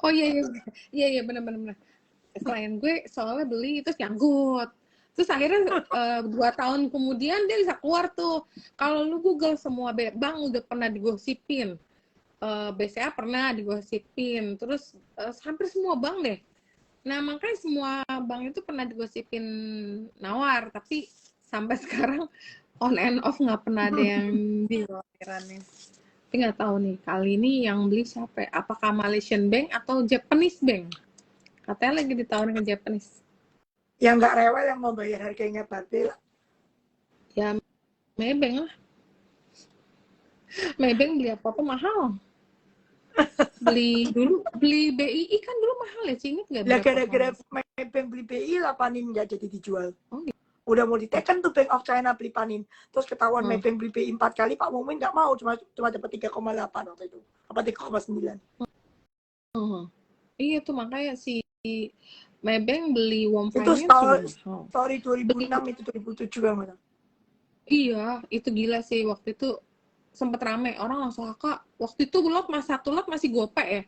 iya benar. Klien gue soalnya beli terus nyangkut. Terus akhirnya 2 tahun kemudian dia bisa keluar tuh. Kalau lu Google semua bank udah pernah digosipin. BCA pernah digosipin. Terus hampir semua bank deh. Nah, makanya semua bank itu pernah digosipin nawar, tapi sampai sekarang on and off nggak pernah ada yang deal akhirannya. Tapi nggak tahu nih, kali ini yang beli siapa? Apakah Malaysian Bank atau Japanese Bank? Katanya lagi ditawarin ke Japanese. Yang nggak rewel yang mau bayar harganya Barbie lah. Ya, Maybank lah. Maybank beli apa-apa mahal. Beli BII kan dulu mahal ya, Ingat nggak? Lah gara-gara Maybank beli BI lah Panin nggak jadi dijual. Udah mau diteken tuh Bank of China beli Panin, terus ketahuan Maybank beli BI 4 kali, Pak Mumin nggak mau, cuma dapat 3,8 waktu itu, apa 3,9. Iya tuh makanya si Maybank beli Wom Finance itu story 2006 itu 2007 banget. Iya, itu gila sih waktu itu. sempet rame orang langsung HK. Waktu itu satu lot masih gope ya.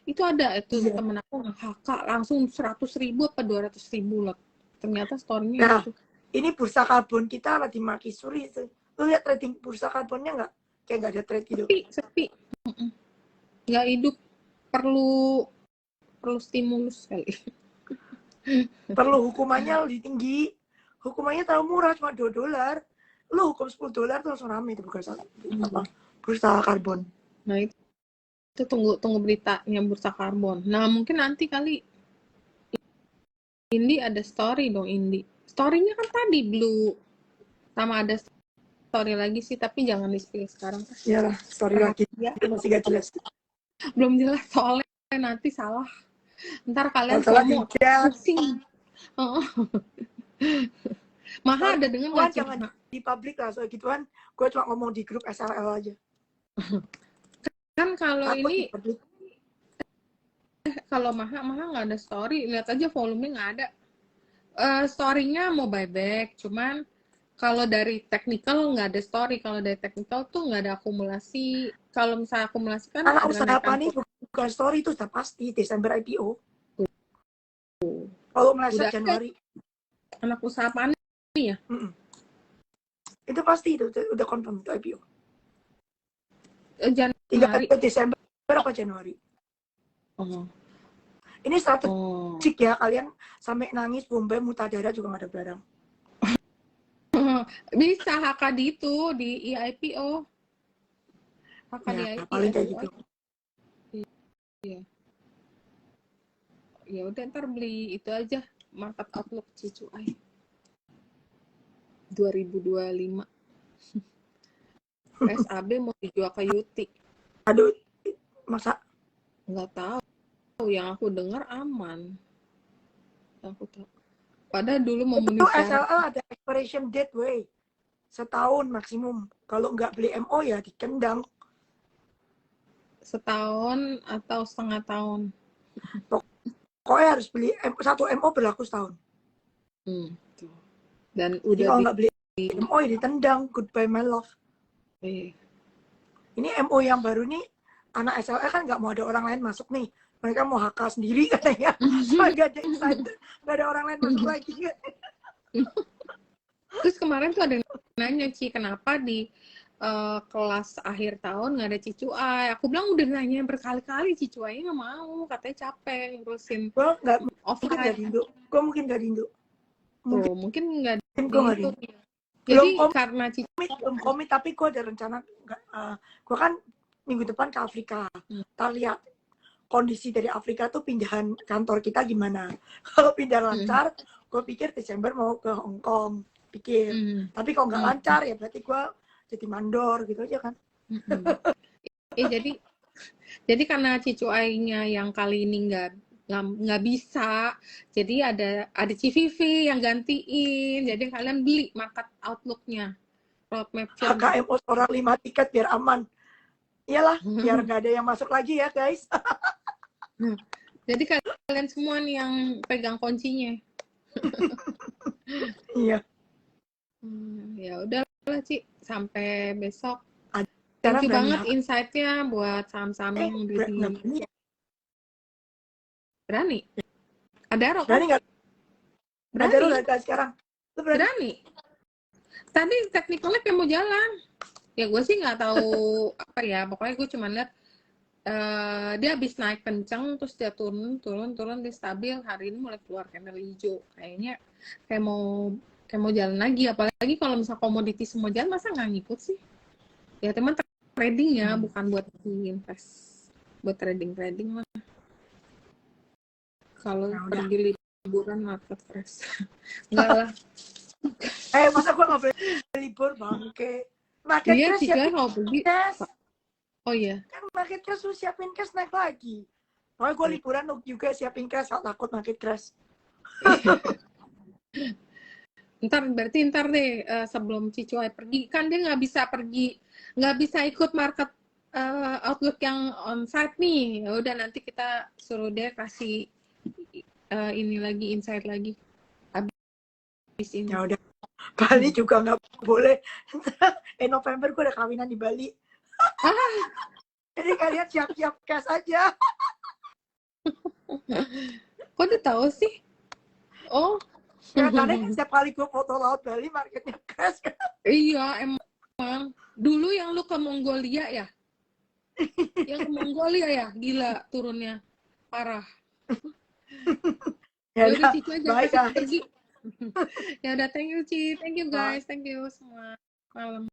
Itu ada itu Iya. temen aku HK langsung 100.000 apa 200.000 lot. Ternyata story-nya Nah, itu. ini bursa karbon kita lagi maki suri itu. Lu lihat trading bursa karbonnya nggak? Kayak nggak ada trade gitu. Sepi. Nggak hidup, perlu stimulus kali. Perlu hukumannya lebih tinggi. Hukumannya terlalu murah, cuma $2. Lu hukum $10 tuh langsung rame itu bursa apa? Bursa karbon. Nah itu tunggu beritanya bursa karbon. Nah mungkin nanti kali Indi ada story dong Indi. Story-nya kan tadi Blue sama ada story lagi sih, tapi jangan di-spill sekarang. Iyalah, story lagi. Ya. Itu masih gak jelas. Belum jelas soalnya nanti salah. Ntar kalian Salah FOMO pusing. Maha ada dengan Tuhan nggak jangan di publik lah soal gituan. Gue cuma ngomong di grup SLL aja. Kan kalau Takut ini di publik. kalau Maha nggak ada story, lihat aja volumenya nggak ada. Story-nya mau buyback, cuman kalau dari technical nggak ada story. Kalau dari technical tuh nggak ada akumulasi. Kalau misalnya akumulasi kan Anak ada usaha apa nih bukan story itu sudah pasti Desember IPO. Kalau meleset Udah Januari. anak usaha apa nih ya? Itu pasti itu udah confirm itu IPO. Januari. 3 Desember apa Januari? Oh. Ini strategik ya, kalian sampai nangis Bombay Mutadara juga nggak ada barang. Bisa HK di itu di IPO. HK di Ya, IPO. paling kayak gitu. Iya. Ya udah ntar beli itu aja market outlook Cicuai 2025. SAB mau dijual ke Yuti. Aduh, masa? Nggak tahu. Yang aku dengar aman. Aku tahu. Padahal dulu memenuhi Itu syarat. SLL ada expiration date, wey. Setahun maksimum. Kalau nggak beli MO ya dikendang. Setahun atau setengah tahun. Pokoknya harus beli 1 MO berlaku setahun. Dan jadi udah kalau nggak beli MO ya ditendang. Goodbye my love. Ini MO yang baru nih, anak SLL kan nggak mau ada orang lain masuk nih. Mereka mau HK sendiri katanya. Soalnya nggak ada insider, nggak ada orang lain masuk lagi. Terus kemarin tuh ada yang nanya, Ci, kenapa di kelas akhir tahun nggak ada Cicuai? Aku bilang udah nanya berkali-kali, Cicuai nggak mau, katanya capek ngurusin Gue nggak offline. mungkin nggak diinduk. Gue mungkin nggak diinduk. Mungkin nggak diinduk. Jadi karena belum komit, tapi gue ada rencana. Gue kan minggu depan ke Afrika. Kita lihat kondisi dari Afrika tuh pindahan kantor kita gimana. Kalau pindah lancar, gue pikir Desember mau ke Hong Kong. Pikir. Tapi kalau nggak lancar ya berarti gue jadi mandor gitu aja kan. Jadi karena Cicuainya yang kali ini nggak bisa, jadi ada CVV yang gantiin. Jadi kalian beli market outlook-nya, roadmap. HKMO orang 5 tiket biar aman. Iyalah, biar nggak ada yang masuk lagi ya guys. Jadi kalian semua nih yang pegang kuncinya. Iya. Ya udahlah Ci, sampai besok. Thank you banget insight-nya buat saham-saham yang beli. Berani? Ada rok? Berani nggak? Ada lu sekarang. Lu berani? Tadi technical lab yang mau jalan. Ya gue sih nggak tahu apa ya. Pokoknya gue cuma lihat dia habis naik kenceng terus dia turun dia stabil. Hari ini mulai keluar candle hijau. Kayaknya kayak mau jalan lagi. Apalagi kalau misal komoditi semua jalan, masa nggak ngikut sih? Ya teman trading ya, bukan buat invest. Buat trading lah. Kalau pergi liburan market crash. Enggak lah. Masa gue nggak boleh libur bangke. Market crash ya kalau pergi. Oh iya. Kan market crash lu siapin cash naik lagi. Pokoknya gue liburan juga siapin cash, takut market crash. Berarti ntar deh sebelum Cicuai pergi, kan dia nggak bisa ikut market outlook yang on-site nih. Ya udah nanti kita suruh dia kasih ini lagi, insight lagi. Habis ini. Ya udah. Bali juga nggak boleh. November gue ada kawinan di Bali. Ah, Jadi kalian siap-siap cash aja. kok udah tahu sih? Oh, Kelihatannya kan setiap kali gue foto laut Bali marketnya cash kan. iya emang. Dulu yang lu ke Mongolia ya? Yang ke Mongolia ya? Gila turunnya. Parah. Ya Ya udah udah, Cici aja bye pergi guys. pergi. Ya udah, thank you Ci, thank you Bye. guys, thank you semua. Malam.